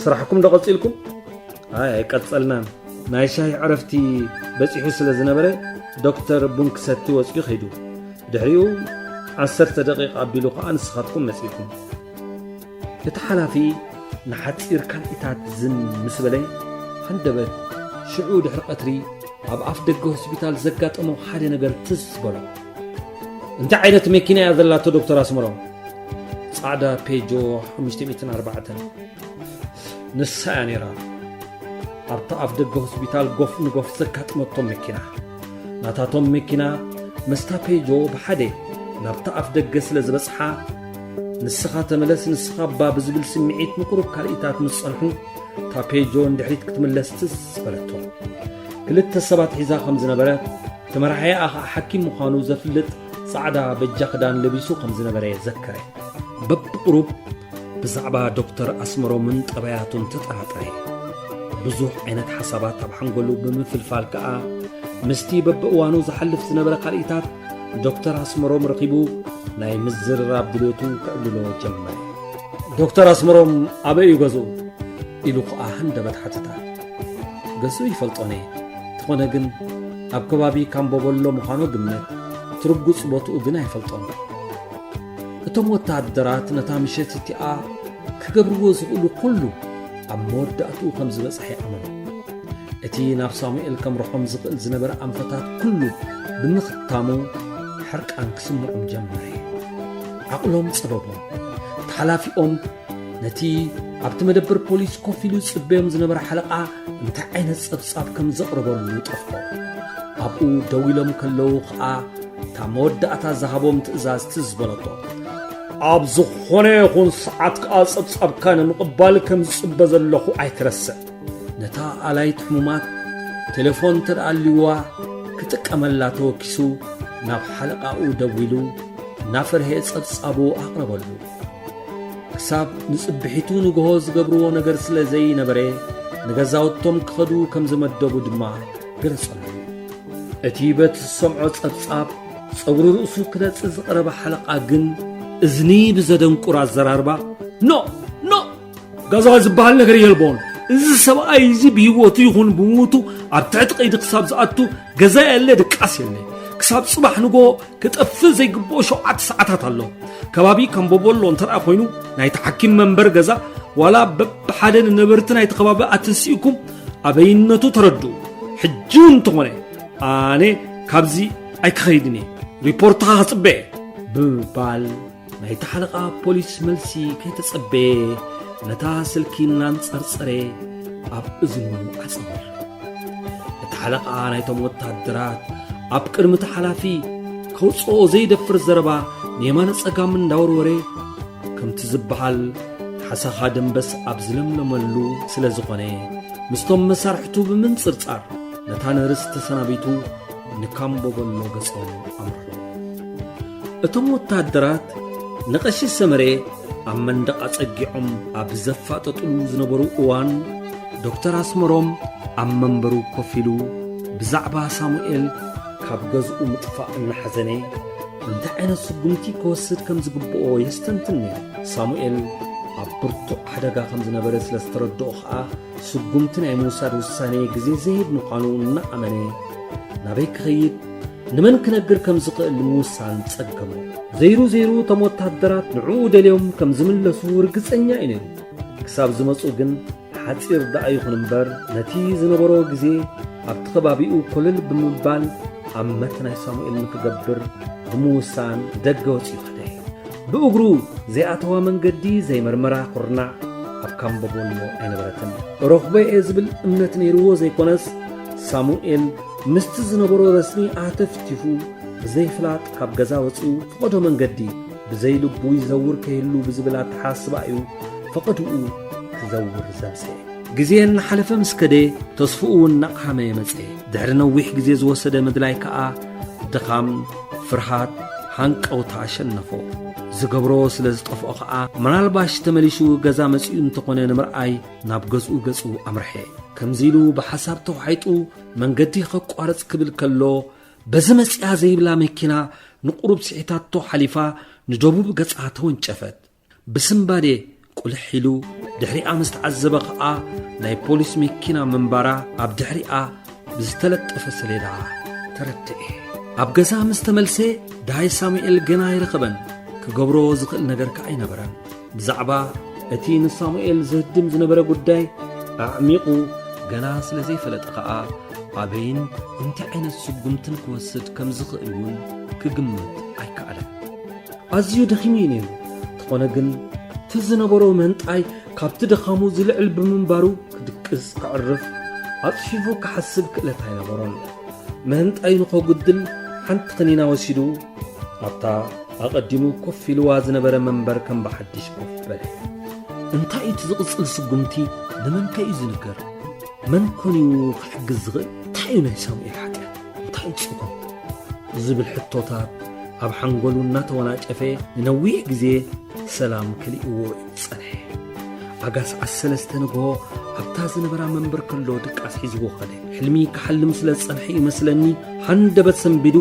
ስራሕኩም ዶ ቀፂልኩም ኣይቀጸልናን ናይ ሻሂ ዕረፍቲ በፂሑ ስለ ዝነበረ ዶክተር ቡንክሰቲ ወፂኡ ኸይዱ ድሕሪኡ 10 ደቂቓ ኣቢሉ ከዓ ንስኻትኩም መፂልኩም እቲ ሓላፊ ንሓፂር ካልኢታት ዝን ምስ በለይ ሃንደበት ሽዑ ድሕሪ ቀትሪ ኣብ ኣፍ ደገ ሆስፒታል ዘጋጠሞ ሓደ ነገር ትዝ በሎ እንታይ ዓይነት መኪና እያ ዘላቶ ዶክተር ኣስመሮም ጻዕዳ ፔጆ 504 ንሳ እያ ነይራ ኣብታ ኣፍ ደገ ሆስፒታል ጎፍ ንጎፍ ዘጋጥመቶም መኪና ናታቶም መኪና መስታ ፔጆ ብሓደ ናብታ ኣፍ ደገ ስለ ዝበፅሓ ንስኻ ተመለስ ንስኻ ባ ብዝብል ስምዒት ንቁሩብ ካልኢታት ምስ ጸንሑ እታ ፔጆ እንድሕሪት ክትምለስ ትዝ በለቶም ክልተ ሰባት ሒዛ ከም ዝነበረት ተመራሕያ ከዓ ሓኪም ምዃኑ ዘፍልጥ ጻዕዳ በጃ ክዳን ለቢሱ ከም ዝነበረ ዘከረ በብቁሩብ ብዛዕባ ዶክተር ኣስመሮምን ጠባያቱን ተጠራጠረ ብዙሕ ዓይነት ሓሳባት ኣብ ሓንጎሉ ብምፍልፋል ከዓ ምስቲ በብእዋኑ ዝሓልፍ ዝነበረ ካልኢታት ዶክተር ኣስመሮም ረኺቡ ናይ ምዝርራብ ድልቱ ክዕብልሎ ጀመረ ዶክተር ኣስመሮም ኣበይ እዩ ገዝኡ ኢሉ ከዓ ሃንደበት ሓተታ ገዝኡ ይፈልጦነ ተኾነ ግን ኣብ ከባቢ ካምቦበሎ ምዃኑ ግምት ትርጉፅ ቦትኡ ግን ኣይፈልጦን እቶም ወታደራት ነታ ምሸት እቲኣ ክገብርዎ ዝኽእሉ ኩሉ ኣብ መወዳእትኡ ከም ዝበፅሐ ይኣመኑ እቲ ናብ ሳሙኤል ከም ረኾም ዝኽእል ዝነበረ ኣንፈታት ኩሉ ብምኽታሙ ሕርቃን ክስምዖም ጀመረ ዓቕሎም ጽበቦም ተሓላፊኦም ነቲ ኣብቲ መደበር ፖሊስ ኮፍ ኢሉ ጽበዮም ዝነበረ ሓለቓ እንታይ ዓይነት ጸብጻብ ከም ዘቕርበሉ ጠፍቆ ኣብኡ ደው ኢሎም ከለዉ ከዓ እታ መወዳእታ ዝሃቦም ትእዛዝ ትዝበለቶ ኣብ ዝኾነ ይኹን ሰዓት ከዓ ጸብጻብካ ንምቕባል ከም ዝጽበ ዘለኹ ኣይትረስዕ ነታ ኣላይት ሕሙማት ቴሌፎን ተደኣልይዋ ክጥቀመላ ተወኪሱ ናብ ሓለቓኡ ደው ኢሉ ናፈርሄ ጸብጻቡ ኣቕረበሉ ክሳብ ንጽብሒቱ ንግሆ ዝገብርዎ ነገር ስለ ዘይነበረ ንገዛውቶም ክኸዱ ከም ዝመደቡ ድማ ገለጸሉ እቲ በት ዝሰምዖ ጸብጻብ ጸጉሩ ርእሱ ክነጽ ዝቐረበ ሓለቓ ግን እዝኒ ብዘደንቁር ኣዘራርባ ኖ ጋዛ ዝበሃል ነገር የልቦን እዚ ሰብኣይ እዚ ብህይወቱ ይኹን ብሞቱ ኣብ ትሕቲ ቀይዲ ክሳብ ዝኣቱ ገዛ የለ ድቃስ የለ ክሳብ ጽባሕ ንጎ ክጠፍእ ዘይግብኦ 7 ሰዓታት ኣሎ ከባቢ ከምቦቦሎ እንተርኣ ኮይኑ ናይቲ ሓኪም መንበር ገዛ ዋላ በብሓደ ንነበርቲ ናይቲ ከባቢ ኣትንሲእኩም ኣበይነቱ ተረድኡ ሕጂ እንተኾነ ኣነ ካብዚ ኣይክኸይድን እየ ሪፖርትኻ ኸጽበየ ብምባል ናይቲ ሓለቓ ፖሊስ መልሲ ከይተጸበየ ነታ ስልኪ እናንጸርጸረ ኣብ እዝኑ ኣጸወር እቲ ሓለቓ ናይቶም ወታደራት ኣብ ቅድሚ ተሓላፊ ከውፅኦ ዘይደፍር ዘረባ ንየማነ ጸጋም እንዳወርወረ ከምቲ ዝበሃል ሓሳኻ ደንበስ ኣብ ዝለምለመሉ ስለ ዝኾነ ምስቶም መሳርሕቱ ብምንጽርጻር ነታ ንርስ ተሰናቢቱ ንካምቦበሎ ገጾም ኣምርሑ እቶም ወታደራት ንቐሺ ሰመሬ ኣብ መንደቕ ኣጸጊዖም ኣብ ዘፋጠጥሉ ዝነበሩ እዋን ዶክተር ኣስመሮም ኣብ መንበሩ ኮፍ ኢሉ ብዛዕባ ሳሙኤል ካብ ገዝኡ ምጥፋእ እናሓዘነ እንታይ ዓይነት ስጉምቲ ክወስድ ከም ዝግብኦ የስተንትን ነይሩ ሳሙኤል ኣብ ብርቱዕ ሓደጋ ከም ዝነበረ ስለ ዝተረድኦ ኸዓ ስጉምቲ ናይ ምውሳድ ውሳኔ ግዜ ዘይህብ ምዃኑ እናኣመነ ናበይ ክኸይድ ንመን ክነግር ከም ዝኽእል ምውሳን ጸገሙ ዘይሩ እቶም ወታደራት ንዕኡ ደልዮም ከም ዝምለሱ ርግጸኛ እዩ ነይሩ ክሳብ ዝመፁ ግን ሓፂር ደኣ ይኹን እምበር ነቲ ዝነበሮ ግዜ ኣብቲ ከባቢኡ ኮለል ብምባል ኣብ መት ናይ ሳሙኤል ንክገብር ብምውሳን ደገ ወፂኡ ኸደ ብእግሩ ዘይኣተዋ መንገዲ ዘይመርመራ ኩርናዕ ኣብ ካምቦቦሎ ኣይነበረትን ረኽበየ ዝብል እምነት ነይርዎ ዘይኮነስ ሳሙኤል ምስቲ ዝነበሮ ረስሚ ኣተፍቲፉ ብዘይፍላጥ ካብ ገዛ ወፂኡ ፍቐዶ መንገዲ ብዘይልቡ ይዘውር ከየሉ ብዝብል ኣተሓስባ እዩ ፈቐድኡ ክዘውር ዘምሰየ ግዜ እናሓለፈ ምስ ከደ ተስፍኡ እናቕሓመ መፀ ድሕሪ ነዊሕ ግዜ ዝወሰደ ምድላይ ከዓ ድኻም ፍርሃት ሃንቀውታ ኣሸነፎ ዝገብሮ ስለ ዝጠፍኦ ከዓ ምናልባሽ ተመሊሱ ገዛ መፂኡ እንተኾነ ንምርኣይ ናብ ገዝኡ ገጹ ኣምርሐ ከምዚ ኢሉ ብሓሳብ ተዋሒጡ መንገዲ ኸቋርጽ ክብል ከሎ በዚ መጽያ ዘይብላ መኪና ንቁሩብ ስዒታቶ ሓሊፋ ንደቡብ ገጻ ተወንጨፈት ብስምባዴ ቁልሕ ኢሉ ድሕሪኣ ምስ ተዓዘበ ከዓ ናይ ፖሊስ መኪና መንባራ ኣብ ድሕሪኣ ብዝተለጠፈ ሰሌዳ ተረድአ ኣብ ገዛ ምስ ተመልሰ ዳይ ሳሙኤል ገና ይረኸበን ክገብሮ ዝኽእል ነገር ከዓ ኣይነበረን ብዛዕባ እቲ ንሳሙኤል ዝህድም ዝነበረ ጉዳይ ኣዕሚቑ ገና ስለ ዘይፈለጠ ከዓ ኣበይን እንታይ ዓይነት ስጉምትን ክወስድ ከም ዝኽእል እውን ክግምት ኣይከኣለን ኣዝዩ ደኺሙ እዩ ነይሩ ተኾነ ግን ትዝነበሮ መንጣይ ካብቲ ደኻሙ ዝልዕል ብምንባሩ ክድቅስ ክዕርፍ ኣጽፊፉ ክሓስብ ክእለት ኣይነበሮን መንጣይ ንኸጉድል ሓንቲ ኸኒና ወሲዱ ኣብታ ኣቐዲሙ ኮፍ ኢልዋ ዝነበረ መንበር ከም ብሓድሽ ኮፍ በለ እንታይ እቲ ዝቕጽል ስጉምቲ ንመን ከ እዩ ዝንገር መን ኮን እዩ ክሕግዝ ዝኽእል እንታይ እዩ ናይ ሳሙኤል ሓጢኣት እንታይ እዩ ጽጉም ዝብል ሕቶታት ኣብ ሓንጎሉ እናተወናጨፈ ንነዊሕ ግዜ ሰላም ክልእዎ ይጸንሐ ኣጋስ 13 ንግሆ ኣብታ ዝነበራ መንበር ከሎ ድቃስ ሒዝዎ ኸደ ሕልሚ ክሓልም ስለ ዝጸንሐ ይመስለኒ ሃንደበት ሰንቢዱ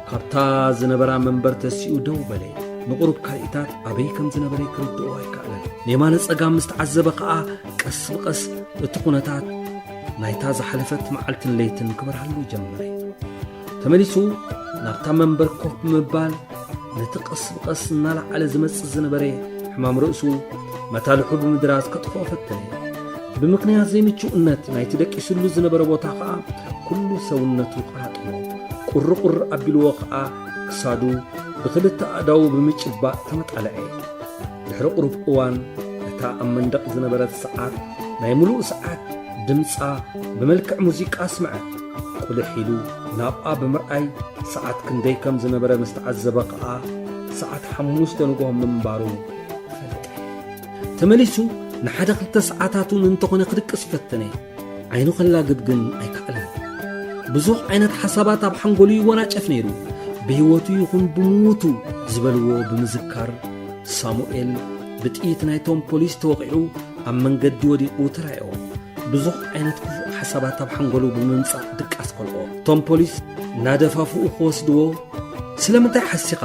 ካብታ ዝነበራ መንበር ተሲኡ ደው በለ ንቁሩብ ካልኢታት ኣበይ ከም ዝነበረ ክርድኦ ኣይከኣለን ንየማነ ጸጋም ምስ ተዓዘበ ከዓ ቀስ ብቐስ እቲ ኩነታት ናይታ ዝሓለፈት መዓልትን ለይትን ክበርሃሉ ጀመረ ተመሊሱ ናብታ መንበር ኮፍ ብምባል ነቲ ቀስ ብቐስ እናላዓለ ዝመጽእ ዝነበረ ሕማም ርእሱ መታልሑ ብምድራዝ ከጥፍኦ ፈተነ ብምክንያት ዘይምችውነት ናይቲ ደቂሱሉ ዝነበረ ቦታ ከዓ ኩሉ ሰውነቱ ቐራጥሞ ቁርቁር ኣቢልዎ ከዓ ክሳዱ ብኽልተ ኣእዳው ብምጭባእ ተመጣልዐ ድሕሪ ቁሩብ እዋን እታ ኣብ መንደቕ ዝነበረት ሰዓት ናይ ሙሉእ ሰዓት ድምፃ ብመልክዕ ሙዚቃ ስምዐት ቁልሕ ኢሉ ናብኣ ብምርኣይ ሰዓት ክንደይ ከም ዝነበረ ምስ ተዓዘበ ከዓ ሰዓት 5 ንግሆ ምንባሩ ፈለጠ ተመሊሱ ንሓደ 2 ሰዓታቱን እንተኾነ ክድቅስ ፈተነ ዓይኑ ኸላግድ ግን ኣይከኣለን ብዙሕ ዓይነት ሓሳባት ኣብ ሓንጎሉ ይወናጨፍ ነይሩ ብህይወቱ ይኹን ብሞቱ ዝበልዎ ብምዝካር ሳሙኤል ብጥይት ናይቶም ፖሊስ ተወቂዑ ኣብ መንገዲ ወዲቑ ተራእዮ ብዙሕ ዓይነት ክፉእ ሓሳባት ኣብ ሓንጎሉ ብምምጻእ ድቃስ ከልኦ ቶም ፖሊስ ናደፋፍኡ ክወስድዎ ስለምንታይ ሓሲኻ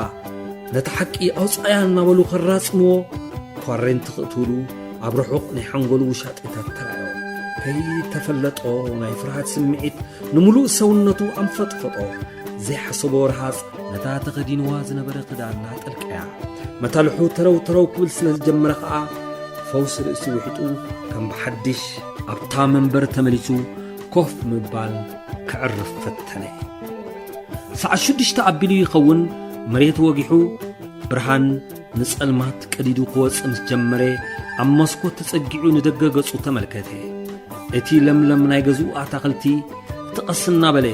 ነቲ ሓቂ ኣውፃያ እናበሉ ኸራጽምዎ ኳሬንቲ ኽእትውሉ ኣብ ርሑቕ ናይ ሓንጎሉ ሻጢታት ተራእዮ ከይተፈለጦ ናይ ፍርሃት ስምዒት ንምሉእ ሰውነቱ ኣንፈጥፈጦ ዘይሓሰቦ ረሃጽ ነታ ተኸዲንዋ ዝነበረ ክዳና ጠልቀያ መታልሑ ተረው ተረው ክብል ስለ ዝጀመረ ኸዓ ፈውሲ ርእሲ ውሒጡ ከም ብሓድሽ ኣብታ መንበር ተመሊሱ ኮፍ ምባል ክዕርፍ ፈተነ ሰዓት 6 ኣቢሉ ይኸውን መሬት ወጊሑ ብርሃን ንጸልማት ቀዲዱ ክወፅእ ምስ ጀመረ ኣብ መስኮት ተጸጊዑ ንደገ ገጹ ተመልከተ እቲ ለምለም ናይ ገዝኡ ኣታኽልቲ ትቐስና በለ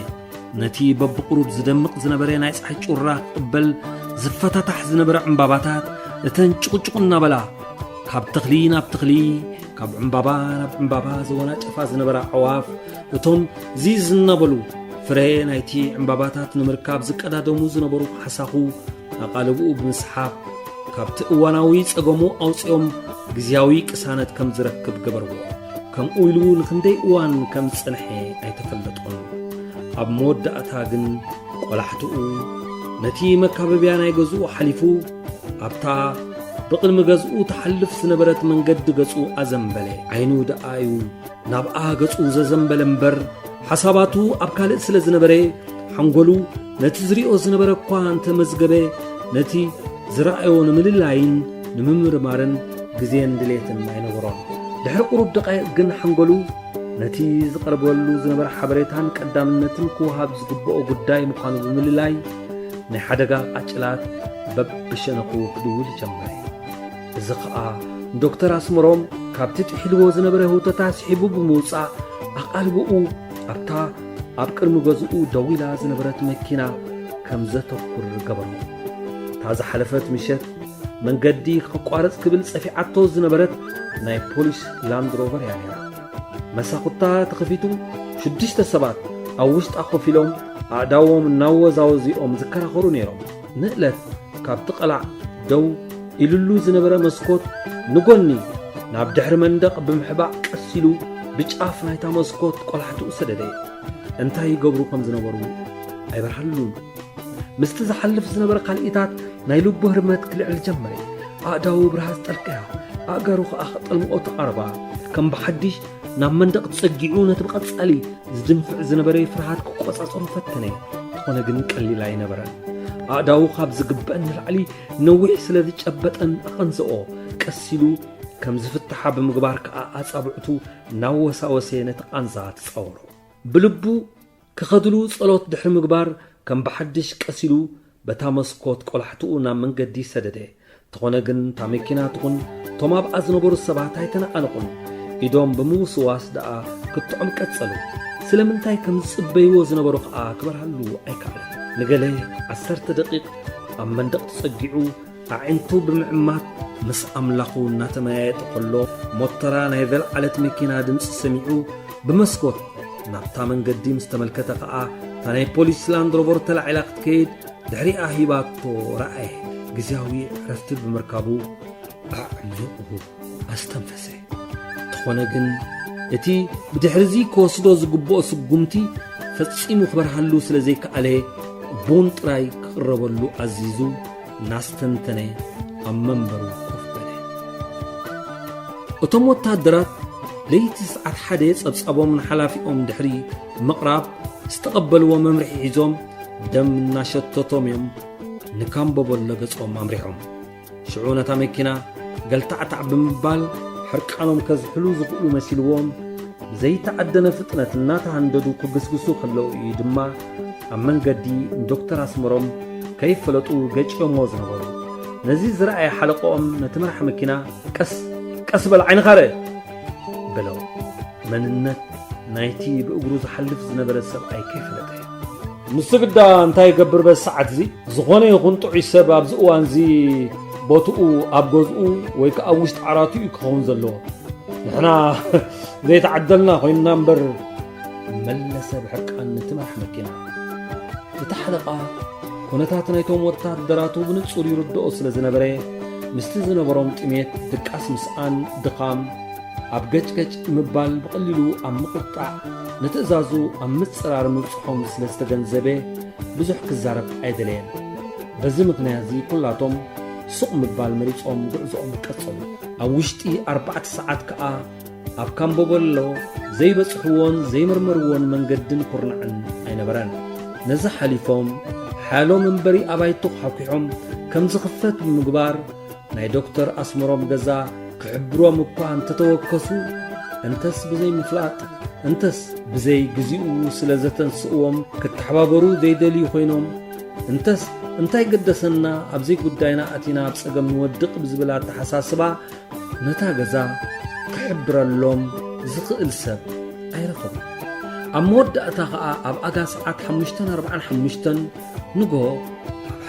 ነቲ በብቁሩብ ዝደምቕ ዝነበረ ናይ ፀሓይ ጩራ ክቕበል ዝፈታታሕ ዝነበረ ዕምባባታት እተን ጭቕጭቕ እናበላ ካብ ተኽሊ ናብ ተኽሊ ካብ ዕምባባ ናብ ዕምባባ ዘወናጨፋ ዝነበራ ኣዕዋፍ እቶም ዚዝ እናበሉ ፍረ ናይቲ ዕምባባታት ንምርካብ ዝቀዳደሙ ዝነበሩ ሓሳኹ ኣቓልብኡ ብምስሓብ ካብቲ እዋናዊ ጸገሙ ኣውፂኦም ግዝያዊ ቅሳነት ከም ዝረክብ ገበርዎ ከምኡ ኢሉ ንክንደይ እዋን ከም ዝጸንሐ ኣይተፈለጦን ኣብ መወዳእታ ግን ቆላሕትኡ ነቲ መካበብያ ናይ ገዝኡ ሓሊፉ ኣብታ ብቕድሚ ገዝኡ ተሓልፍ ዝነበረት መንገዲ ገጹ ኣዘንበለ ዓይኑ ደኣዩ ናብኣ ገጹ ዘዘንበለ እምበር ሓሳባቱ ኣብ ካልእ ስለ ዝነበረ ሓንጎሉ ነቲ ዝሪኦ ዝነበረ እኳ እንተመዝገበ ነቲ ዝረኣዮ ንምልላይን ንምምርማርን ግዜን ድሌትን ኣይነበሮን ድሕሪ ቁሩብ ደቃይቕ ግን ሓንጎሉ ነቲ ዝቐርበሉ ዝነበረ ሓበሬታን ቀዳምነትን ክወሃብ ዝግብኦ ጉዳይ ምዃኑ ብምልላይ ናይ ሓደጋ ቃጭላት በብሸነኹ ክድውል ጀመረ እዚ ኸዓ ዶክተር ኣስመሮም ካብቲ ጥሒልዎ ዝነበረ ህውተታ ስሒቡ ብምውፃእ ኣቓልብኡ ኣብታ ኣብ ቅድሚ ገዝኡ ደው ኢላ ዝነበረት መኪና ከም ዘተኩር ገበሮ እታ ዝሓለፈት ምሸት መንገዲ ክቋረጽ ክብል ጸፊዓቶ ዝነበረት ናይ ፖሊስ ላንድሮቨር እያ ነይራ መሳኹታ ተኸፊቱ 6 ሰባት ኣብ ውሽጣ ኮፍ ኢሎም ኣእዳዎም እናወዛወዚኦም ዝከራኸሩ ነይሮም ንእለት ካብቲ ቐላዕ ደው ኢሉሉ ዝነበረ መስኮት ንጎኒ ናብ ድሕሪ መንደቕ ብምሕባእ ቀስ ኢሉ ብጫፍ ናይታ መስኮት ቆላሕትኡ ሰደደ እንታይ ይገብሩ ከም ዝነበሩ ኣይበርሃሉን ምስቲ ዝሓልፍ ዝነበረ ካልኢታት ናይ ልቡ ህርመት ክልዕል ጀመረ ኣእዳው ብርሃዝ ጠልቀያ ኣእጋሩ ኸኣ ኸጠልምኦ ተቓርባ ከም ብሓድሽ ናብ መንደቕ ተጸጊዑ ነቲ ብቐጻሊ ዝድንፍዕ ዝነበረ ፍርሃት ክቆጻጸሩ ፈተነ ዝኾነ ግን ቀሊል ኣይነበረን ኣእዳው ካብ ዝግበአን ንላዕሊ ነዊሕ ስለ ዝጨበጠን ኣቐንዝኦ ቀስ ኢሉ ከም ዝፍትሓ ብምግባር ከዓ ኣጻብዕቱ እናወሳወሰ ነቲ ቃንዛ ተጻወሮ ብልቡ ክኸድሉ ጸሎት ድሕሪ ምግባር ከም ብሓድሽ ቀስ ኢሉ በታ መስኮት ቆላሕትኡ ናብ መንገዲ ሰደደ ተኾነ ግን እታ መኪና ትኹን እቶም ኣብኣ ዝነበሩ ሰባት ኣይተነቓነቑን ኢዶም ብምውስዋስ ደኣ ክትዖም ቀጸሉ ስለምንታይ ከም ዝጽበይዎ ዝነበሩ ከዓ ክበርሃሉ ኣይከኣለን ንገለ 10 ደቂቕ ኣብ መንደቕ ተጸጊዑ ኣዒንቱ ብምዕማት ምስ ኣምላኹ እናተመያየጠ ኸሎ ሞተራ ናይ ዘለዓለት መኪና ድምፂ ሰሚዑ ብመስኮት ናብታ መንገዲ ምስ ተመልከተ ከዓ እታ ናይ ፖሊስ ላንድሮቨር ተላዒላ ክትከይድ ድሕሪኣ ሂባቶ ረኣየ ግዝያዊ ዕረፍቲ ብምርካቡ ኣዕሚቑ ኣስተንፈሰ ተኾነ ግን እቲ ብድሕሪዚ ክወስዶ ዝግብኦ ስጉምቲ ፈጺሙ ክበርሃሉ ስለ ዘይከኣለ ቡን ጥራይ ክቕረበሉ ኣዚዙ ናስተንተነ ኣብ መንበሩ ኮፍ በለ እቶም ወታደራት ለይቲ ሰዓት 1 ጸብጻቦም ንሓላፊኦም ድሕሪ ምቕራብ ዝተቐበልዎ መምርሒ ሒዞም ደም እናሸተቶም እዮም ንካምቦበሎ ገጾም ኣምሪሖም ሽዑ ነታ መኪና ገልታዕታዕ ብምባል ሕርቃኖም ከዝሕሉ ዝኽእሉ መሲልዎም ዘይተዓደነ ፍጥነት እናተሃንደዱ ክግስግሱ ከለዉ እዩ ድማ ኣብ መንገዲ ዶክተር ኣስመሮም ከይፈለጡ ገጭዮምዎ ዝነበሩ ነዚ ዝረኣየ ሓለቆኦም ነቲ መራሒ መኪና ቀስ በል ዓይንኻ ርአ ብለው መንነት ናይቲ ብእግሩ ዝሓልፍ ዝነበረ ሰብኣይ ከይፈለጠ ምስግዳ እንታይ ይገብር በሰዓት እዚ ዝኾነ ይኹን ጥዑይ ሰብ ኣብዚ እዋን እዚ ቦትኡ ኣብ ገዝኡ ወይ ከዓ ውሽጢ ዓራቱ እዩ ክኸውን ዘለዎ ንሕና ዘይተዓደልና ኮይንና እምበር መለሰ ብሕርቃን ነቲ መራሒ መኪና እቲ ሓለቓ ኩነታት ናይቶም ወታደራቱ ብንጹር ይርድኦ ስለ ዝነበረ ምስቲ ዝነበሮም ጥሜት ድቃስ ምስኣን ድኻም ኣብ ገጭገጭ ምባል ብቐሊሉ ኣብ ምቕጣዕ ንትእዛዙ ኣብ ምጽራር ምብጽሖም ስለ ዝተገንዘበ ብዙሕ ክዛረብ ኣይደለየን بزي مكنيازي كلاتهم سوق مبال مريصهم غعزهم قصل او وشتي 4 ساعات كا اب كامبوغلو زي بصحوون زي مرمرون منجدن كورنعن اينبران نزا حليفهم حالو منبري ابايتو حقيهم كم زخفت بمغبار ناي دكتور اسمروم غزا كعبرو مكان تتوكسو انتس بزي مفلاط انتس بزي غزيو سلازتن سقوم كتحبابرو زي دلي خوينوم انتس انتاي قدسنا ابزي قداينا اتينا بصقم نودق بزبلا تحساسبا نتا غزا كحبر اللوم زقل سب ايرخب امود اتاقا اب اغاس عات 5:45 نغو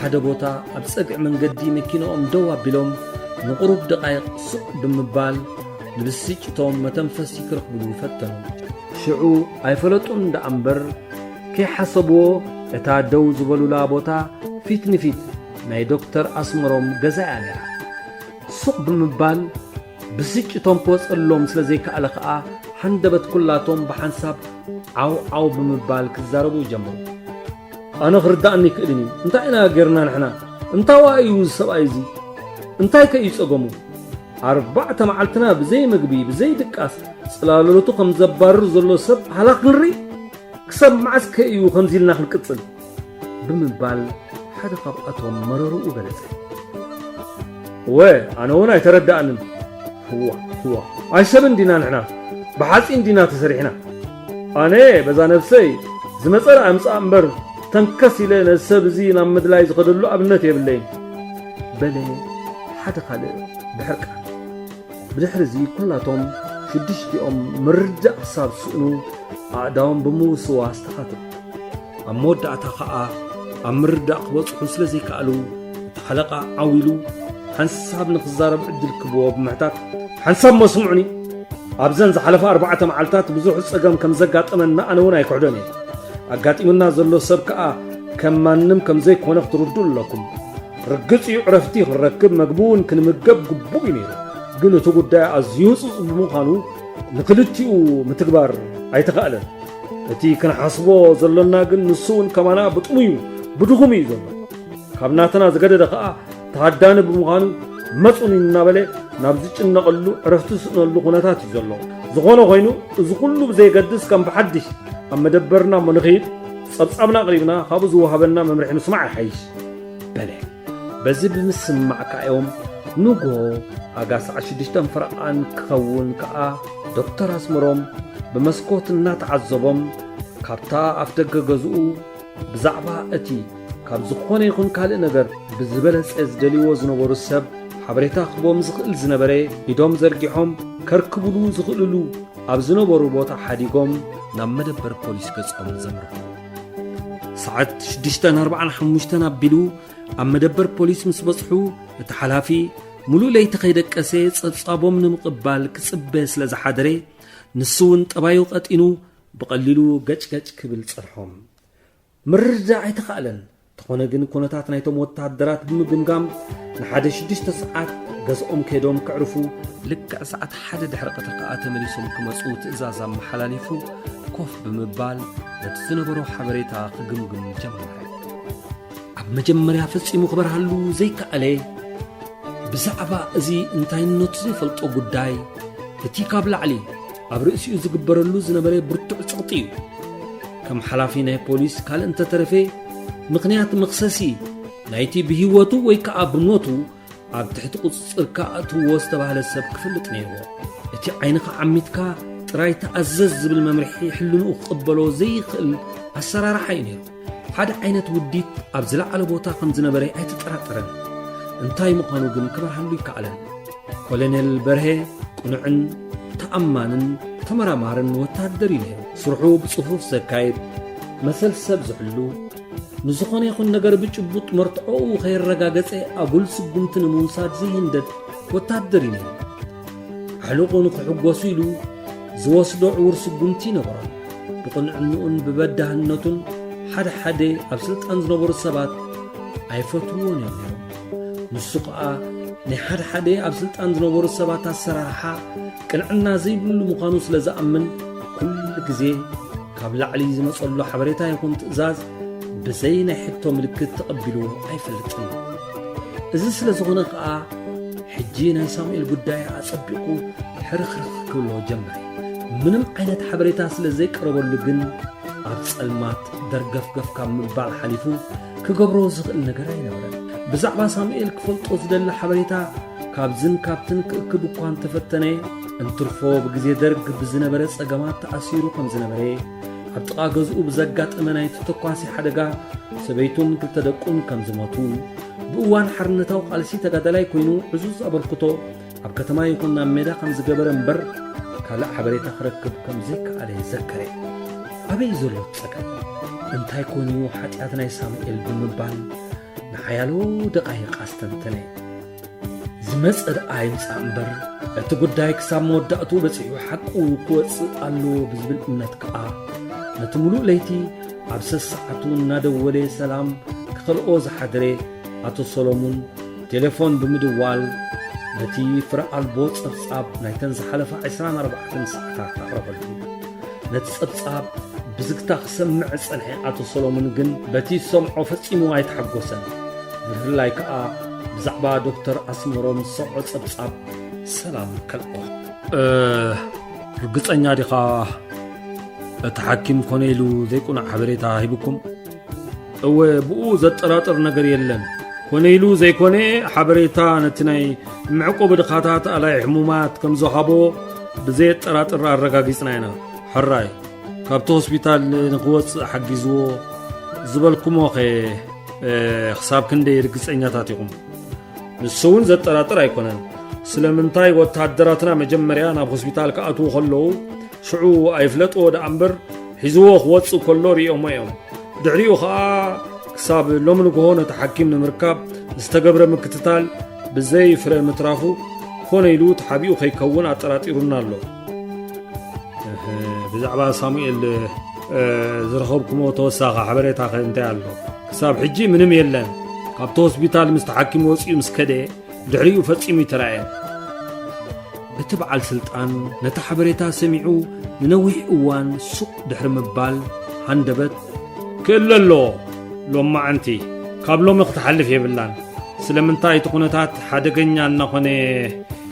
حدا بوتا ابصقع من قدي مكينوم دوا بلوم نقرب دقائق سوق بمبال نبسيجتهم متنفس يكرخبلو فتنو شعو ايفلطون دا امبر كي حسبو اتا دو زبلو لابوتا فيت نفيت ناي دكتور اسمروم غزا عليها سوق بمبال بسيجتهم بوص اللوم سلازي كالخا حندبت كلاتهم بحنساب عو بمبال كزاربو جمرو انا غرداني كدني انت انا غيرنا نحنا انت وايو سبايزي انت كيصقمو 4 معلتنا بزي مغبي بزي دقاس صلاللتو كم زبار زلو سب حلاق نري كسب معسك ايو خمزيلنا خنقصل بمبال حدا قبقتهم مررو وغلص انا هنا يتردأن هو اي سبن دينا نحنا بحاسين دينا تسريحنا انا بزا نفسي زمصر امصا امبر تنكسي لنا سبزي نام مدلاي زخدلو ابنت يبلين بلي حدا خالق بحركه بدحرزي كلاتهم شدشتيهم مرجع حساب سئنو اعداهم بموسوا استخاتو امود اتخا امردا قبصحو سلازي كالو تخلق عويلو حنساب نخزارب عدل كبو بمعتات حنساب مسمعني ابزن زحلف 4 معلتات بزوح صقم كم زغاطمنا انا ونا يكعدوني اغاطيمنا زلو سبكا كمانم كم زي كونه تردو لكم رغصي عرفتي ركب مغبون كنمغب غبو ينيرو ግን እቲ ጉዳይ ኣዝዩ ጽዑቕ ብምዃኑ ንክልቲኡ ምትግባር ኣይተኻእለን እቲ ክንሓስቦ ዘለና ግን ንሱ እውን ከማና ብጥሙዩ ብድኹም እዩ ዘሎ ካብ ናተና ዝገደደ ከዓ ተሃዳኒ ብምዃኑ መፁን እናበለ ናብ ዝጭነቐሉ ዕረፍቲ ዝስእነሉ ኩነታት እዩ ዘሎ ዝኾነ ኮይኑ እዚ ኩሉ ብዘይገድስ ከም ብሓድሽ ኣብ መደበርና ንኸይድ ጸብጻብና ቀሪብና ካብኡ ዝወሃበና መምርሒ ምስማዕ ይሓይሽ በለ በዚ ብምስማዕ ካዮም نوغو اغاس 6 فرقان كخون كا دكتور اسمروم بمسكوت ناتعذبهم كابتا افتك غزو بزعبا اتي كاب زخونه يكون كال نجر بزبلص ازدليو زنبرو سب حبريتا خبوم زخل زنبري يدوم زرقيهم كركبلو زخللو ابزنبرو بوتا حديقوم نمدبر بوليس كصوم زمرو ساعات 6:45 ابلو امدبر بوليس مسبصحو تحلافي ملو ليت خيدقسي صصابوم نمقبال كصبه سلاز حدري نسون طبايو قطينو بقليلو غچغچ كبل صرحوم مرجع يتخالن تخونه ግን ኮነታት ናይቶም ወታደራት ብምግምጋም ንሓደ 6 ሰዓት ገዝኦም ከዶም ክዕርፉ ልክ ሰዓት ሓደ ድሕረ ቀትር ከዓ ተመሊሶም ክመጹ ትእዛዝ መሐላሊፉ ኮፍ ብምባል ነቲ ዝነበሮ ሓበሬታ ክግምግም ጀመረ ኣብ መጀመርያ ፈጺሙ ክበርሃሉ ዘይከኣለ ብዛዕባ እዚ እንታይነቱ ዝፈልጦ ጉዳይ እቲ ካብ ላዕሊ ኣብ ርእሲኡ ዝግበረሉ ዝነበረ ብርቱዕ ጽቕጢ እዩ ከም ሓላፊ ናይ ፖሊስ ካል እንተተረፈ ምኽንያት መኽሰሲ ናይቲ ብህይወቱ ወይ ከዓ ብሞቱ ኣብ ትሕቲ ቁጽጽርካ እትዎ ዝተባህለ ሰብ ክፍልጥ ነይሩ እቲ ዓይንኻ ዓሚትካ ጥራይ ተኣዘዝ ዝብል መምርሒ ሕልንኡ ክቕበሎ ዘይኽእል ኣሰራርሓ እዩ ነይሩ ሓደ ዓይነት ውዲት ኣብ ዝለዓለ ቦታ ከም ዝነበረ ኣይተጠራጠረን እንታይ ምዃኑ ግን ክበርሃሉ ይከኣለን ኮሎኔል በርሄ ቁኑዕን ተኣማንን ተመራማርን ወታደር እዩ ነይሩ ስርሑ ብጽፉፍ ዘካይድ መሰልሰብ ዝሕሉ ንዝኾነ ይኹን ነገር ብጭቡጥ መርትዖኡ ከይረጋገፀ ኣጉል ስጉምቲ ንምውሳድ ዘይህንደድ ወታደር እዩ ነይሩ ሕልቑ ንክሕጐሱ ኢሉ ዝወስዶ ዕውር ስጉምቲ ነበሮ ብቕንዕንኡን ብበዳህነቱን ሓደ ሓደ ኣብ ስልጣን ዝነበሩ ሰባት ኣይፈትዎን እዮም ነይሮም ንሱ ከዓ ናይ ሓደ ሓደ ኣብ ስልጣን ዝነበሩ ሰባት ኣሰራርሓ ቅንዕና ዘይብሉ ምዃኑ ስለ ዝኣምን ኩሉ ግዜ ካብ ላዕሊ ዝመፀሉ ሓበሬታ ይኹን ትእዛዝ بزين حتى ملكت تقبلوا أي فلتين إذا سلزغنا قاع حجينا سامئيل قداي أصبقوا حرخرخ كله جمعي منم عينة حبريتا سلزي قربوا اللقن عبس المات درقف كامل بعض حليفو كقبرو زغل نقرأي نورا بزعبا سامئيل كفلت أزدل حبريتا كابزن كابتن كبقوان تفتني انترفو بقزي درق بزنبرس أقامات تأسيرو كم زنبري عبتقا قزقو بزقات أمناي تتقواسي حدقا سبيتون كالتدقون كم زماتون بقوان حرنتاو قالسي تقادلاي كوينو عزوز أبركتو عب كتما يكوننا ميدا كم زقبر مبر كالا حبريتا خركب كم زيك عليه زكري أبي زولو تسكن انتاي كونيو حاتياتنا سامئيل بمبال نحيالو دقايق أستنتني زمس أرآيم سامبر أتقدايك سامو دقتو بسيو حقو كوتس ألو بزبل أمنتك نتملو ليتي عبسس ساعتون نادو ولي سلام كخلقو زحدري أتو سولومون تليفون بمدوال نتي فرع البوت صبصاب نايتن زحلفة 24 ساعة تقربلو نتصبصاب بزكتا سمع صنحي أتو سولومون جن بتي سمعو فصيمو يتحقوسن بفلاي كأ بزعبا دكتور أسمروم صعود صبصاب سلام كالقو رقصنيا ديخا تحكيم كونيلو زيكون حبريتا هيبكم او بؤو زطراطر نغير يلن كونيلو زيكوني حبريتا نتناي معقوب دخاتات على حمومات كم زحابو بزي طراطر ارغاغيصناينا حراي كابتو هوسبيتال نخوص حجزو زبلكم وخي حساب كندي رقصنياتاتيكم نسون زطراطر ايكونن سلمنتاي وتادراتنا مجمريا ناب هوسبيتال كاتو خلو شعو ايفلطو د امبر حزوه خوصو كلوري يوم دعريو خا كساب لومن كهونه تحكيم نمركاب استغبر مكتتال بزي فر مترافو كونيلو تحبيو خيكون اطراطيرونا الله بزعبا سامئيل زرخوبكم توساخ حبريتا خنتي الله كساب حجي منم يلن كابتو هوسبيتال مستحكم وصي مسكده دعريو فصيمي تراي بتبعل سلطان نتحبريتا سمعو ننوي اوان سوق دحر مبال هندبت كللو لما انتي قبلو مختحلف يبلان سلمنتاي تكونتات حدغنيا نخونه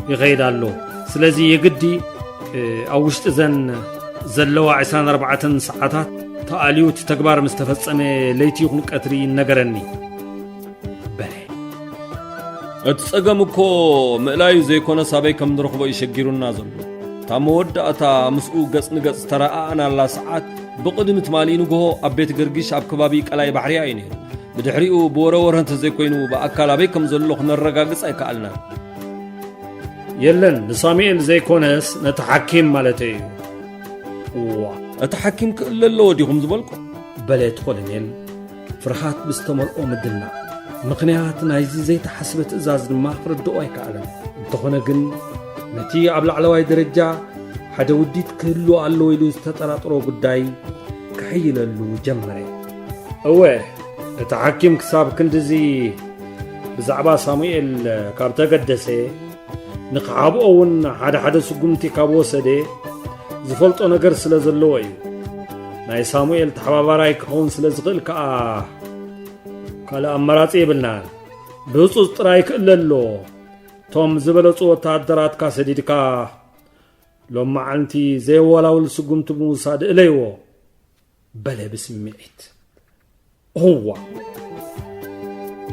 يغيدالو سلازي يقدي اوشت زن زلوا 24 ساعات تاليو تتكبار مستفصمه ليتي يكون قطري نغرني أتصقمكو ملايو زيكونا سابي كم نرخبو يشجيرونا زلو تامود أتا مسؤول قص نقص ترى أنا الله ساعات بقدمت مالينو جوه أبيت قرقيش أب كبابي كلاي بحري عيني بدحريو بورا ورهن تزيكوينو بأكل أبي كم زلو خن الرجا قص أي كألنا يلن نساميل زيكونس نتحكم مالتي أتحكم كل اللودي هم زبالكو بليت خلنيل فرحات بستمر مدلنا مقنعات نايزي زي تحسبت ازاز ما فردو اي كعلم انتخونا قن نتي عبل علواي درجة حدا وديت كلو علو يلو استطراطرو قداي كحيل اللو جمري اوه اتحكم كساب كندزي بزعبا سامئيل كابتا قدسي نقعابو اون حدا سقمتي كابو سدي زفلطو نقر سلازلو ايو ناي سامئيل تحباباراي كهون سلازغل كأ كالا أمرات إبلنا بوصوص ترايك إلالو توم زبلوصو وتعدرات كاسديدكا لما عنتي زي ولاو لسقمت موساد إليو بلا بسمعت هو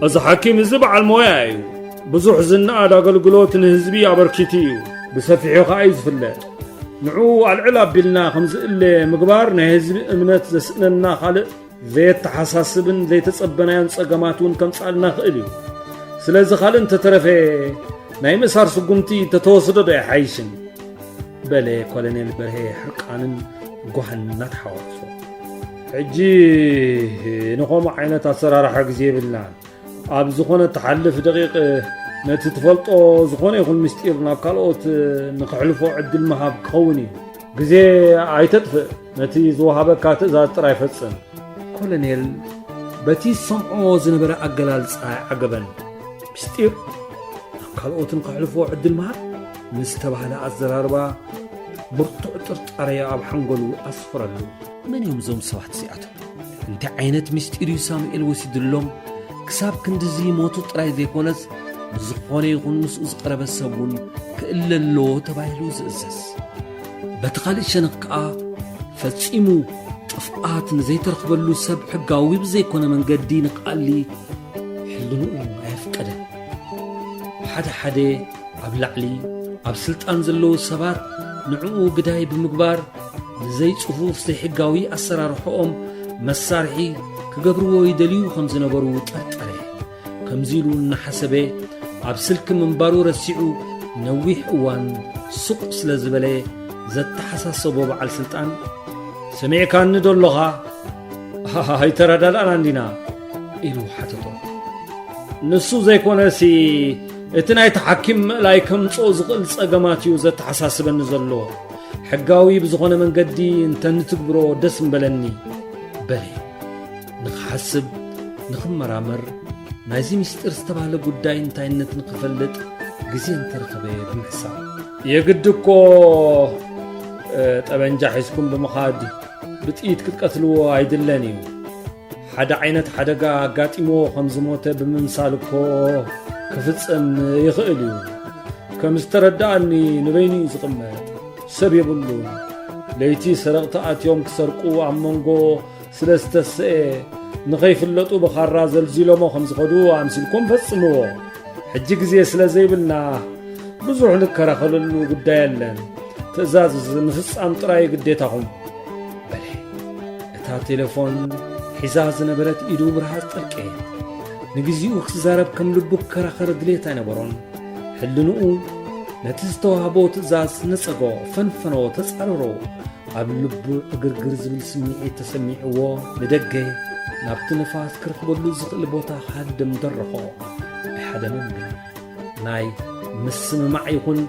أزا حكيم الزبع المويايو بزوح زناء دا قلقلوت نهزبي عبركتيو بسفحيو خايز في الله نعو على العلاب بلنا خمز إلي مقبار نهزبي أمنات زسننا خالق زي تحساسبن زي تصبنايان صقماتون كم صالنا خيليو سلازي خال انت ترفي ناي مسار سقمتي تتوسد داي حيشن بلي كولونيل برهي حرقانن غوحنات حوارسو حجي نقوم عينات اسرار حق زي بلنا اب زخونه تحلف دقيق نتي تفلطو زخونه يكون مستير ناكالوت نخحلفو عدل مهاب كوني غزي ايتطف نتي زوهابك كاتزات طراي فصن كولونيل بتي سمعو زنبرا أقلال عقبا مستير كالوتن قحلفو عدل مهار مستبهلا الزراربا برطو ترطاريا أب حنقلو أصفرلو من يوم زوم سواحت سيئاتو انت عينت مستيريو سامئيل وسيدلهم كساب كندزي موتو طراي ዘይኮነስ ዝኾነ ይኹን ምስኡ ዝቀረበ ሰቡን ክእለሎ ተባሂሉ ዝእዘዝ በቲ ካልእ ሸነኽ ከዓ ፈጺሙ ጥፍኣት ንዘይተረኽበሉ ሰብ ሕጋዊ ብዘይኮነ መንገዲ ንቃሊ ሕልንኡ ኣይፍቀደን ሓደ ሓደ ኣብ ላዕሊ ኣብ ስልጣን ዘለዉ ሰባት ንዕኡ ግዳይ ብምግባር ንዘይጽፉፍ ዘይሕጋዊ ኣሰራርሖኦም መሳርሒ ክገብርዎ ይደልዩ ከም ዝነበሩ ጠርጠረ ከምዚሉ እናሓሰበ ኣብ ስልክ ምንባሩ ረሲዑ ነዊሕ እዋን ሱቕ ስለ ዝበለ ዘተሓሳሰቦ በዓል ስልጣን ሰሚዕካኒ ደሎኻ ኣይተረዳዳእና እንዲና ኢሉ ሓተቶ ንሱ ዘይኮነሲ እቲ ናይቲ ሓኪም ምእላይ ከምፅኦ ዝኽእል ጸገማት እዩ ዘተሓሳስበኒ ዘሎ ሕጋዊ ብዝኾነ መንገዲ እንተንትግብሮ ደስ እምበለኒ በለ ንኽሓስብ ንኽመራመር ናይዚ ምስጢር ዝተባህለ ጉዳይ እንታይነት ንኽፈልጥ ግዜ እንተረኸበ ብምሕሳብ የግድ እኮ ጠበንጃ ሒዝኩም ብምኻድ ብጥኢት ክትቀትልዎ ኣይድለን እዩ ሓደ ዓይነት ሓደጋ ኣጋጢሞ ከም ዝሞተ ብምምሳል እኮ ክፍጽም ይኽእል እዩ ከም ዝተረዳእኒ ንበይኑ እዩ ዝቕመጥ ሰብ የብሉን ለይቲ ሰረቕቲ ኣትዮም ክሰርቁ ኣብ መንጎ ስለ ዝተስአ ንኸይፍለጡ ብኻራ ዘልዚሎሞ ከም ዝኸዱ ኣምሲልኩም ፈጽምዎ ሕጂ ግዜ ስለ ዘይብልና ብዙሕ ንከራኸለሉ ጉዳይ ኣለን ትእዛዝ ምፍጻም ጥራይ ግዴታኹም በለ እታ ቴሌፎን ሒዛ ዝነበረት ኢዱ ብርሃፅ ጠልቀየት ንግዚኡ ክዛረብ ከም ልቡ ክከራኸር ድሌት ኣይነበሮን ሕልንኡ ነቲ ዝተዋህቦ ትእዛዝ ነጸጎ ፈንፈኖ ተጻረሮ ኣብ ልቡ እግርግር ዝብል ስምዒት ተሰሚዕዎ ንደገ ናብቲ ንፋስ ክረኽበሉ ዝኽእል ቦታ ካድም ደረኾ ኣይሓደምን ናይ ምስምማዕ ይኹን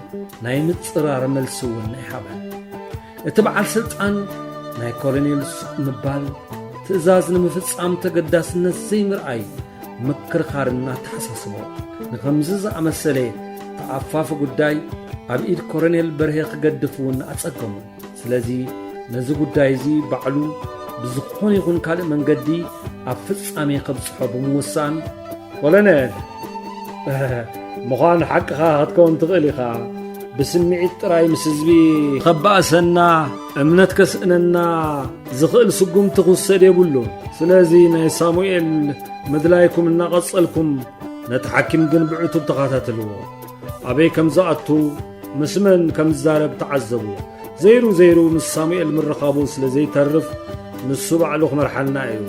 ናይ ምጽራር መልሲ እውን ኣይሓበን እቲ በዓል ስልጣን ናይ ኮሎኔል ሱቕ ምባል ትእዛዝ ንምፍጻም ተገዳስነት ዘይምርኣይ ምክርኻርና ተሓሳስቦ ንከምዚ ዝኣመሰለ ተኣፋፊ ጉዳይ ኣብ ኢድ ኮሎኔል በርሄ ክገድፍ እውን ኣጸገሙ ስለዚ ነዚ ጉዳይ እዚ ባዕሉ ብዝኾነ ይኹን ካልእ መንገዲ ኣብ ፍጻሜ ከብጽሖ ብምውሳን ኮሎኔል ምዃን ሓቅኻ ክትከውን ትኽእል ኢኻ ብስምዒት ጥራይ ምስ ህዝቢ ኸባእሰና እምነት ከስእነና ዝኽእል ስጉምቲ ክውሰድ የብሉን ስለዚ ናይ ሳሙኤል ምድላይኩም እናቐጸልኩም ነቲ ሓኪም ግን ብዕቱብ ተኸታተልዎ ኣበይ ከም ዝኣቱ ምስ መን ከም ዝዛረብ ተዓዘቡ ዘይሩ ምስ ሳሙኤል ምርኻቡ ስለ ዘይተርፍ ንሱ ባዕሉ ክመርሓልና እዩ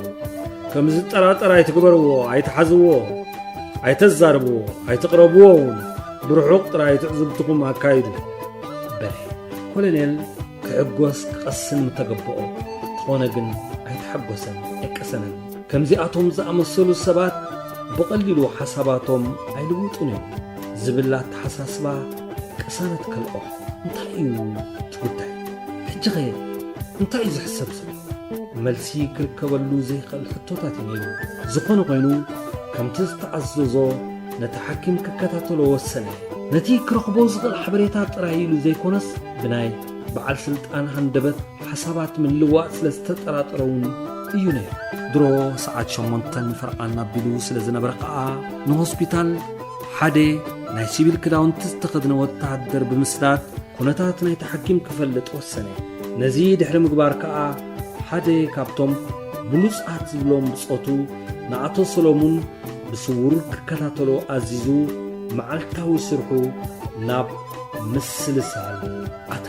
ከም ዝጠራጠር ኣይትግበርዎ ኣይትሓዝዎ ኣይተዛርብዎ ኣይትቕረብዎ እውን ብርሑቕ ጥራይ ትዕዝብትኩም ኣካይዱ በለ ኮሎኔል ክዕጐስ ክቐስን ምተገብኦ ተኾነ ግን ኣይተሓጐሰን ኣይቀሰነን ከምዚኣቶም ዝኣመሰሉ ሰባት ብቐሊሉ ሓሳባቶም ኣይልውጡን እዮም ዝብላት ተሓሳስባ ቅሳነት ከልኦ እንታይ እዩ ትጉዳይ ሕጂ ኸ እንታይ እዩ ዝሕሰብ ዘሎ መልሲ ክርከበሉ ዘይኽእል ሕቶታት እዩ ነይሩ ዝኾነ ኮይኑ ከምቲ ዝተኣዘዞ ነቲ ሓኪም ክከታተሎ ወሰነ ነቲ ክረኽቦ ዝኽእል ሓበሬታ ጥራይ ኢሉ ዘይኮነስ ብናይ በዓል ስልጣን ሃንደበት ሓሳባት ምልዋጥ ስለ ዝተጠራጠረውን እዩ ነይሩ ድሮ ሰዓት 8 ፈርቓን ኣቢሉ ስለ ዝነበረ ከዓ ንሆስፒታል ሓደ ናይ ሲቪል ክዳውንቲ ዝተኸድነ ወታደር ብምስዳት ኩነታት ናይቲ ሓኪም ክፈልጥ ወሰነ ነዚ ድሕሪ ምግባር ከዓ ሓደ ካብቶም ብሉፃት ዝብሎም ብጾቱ ንኣቶ ሰሎሙን ብስውር ክከታተሎ ኣዚዙ መዓልታዊ ስርሑ ናብ ምስልሳል ኣተ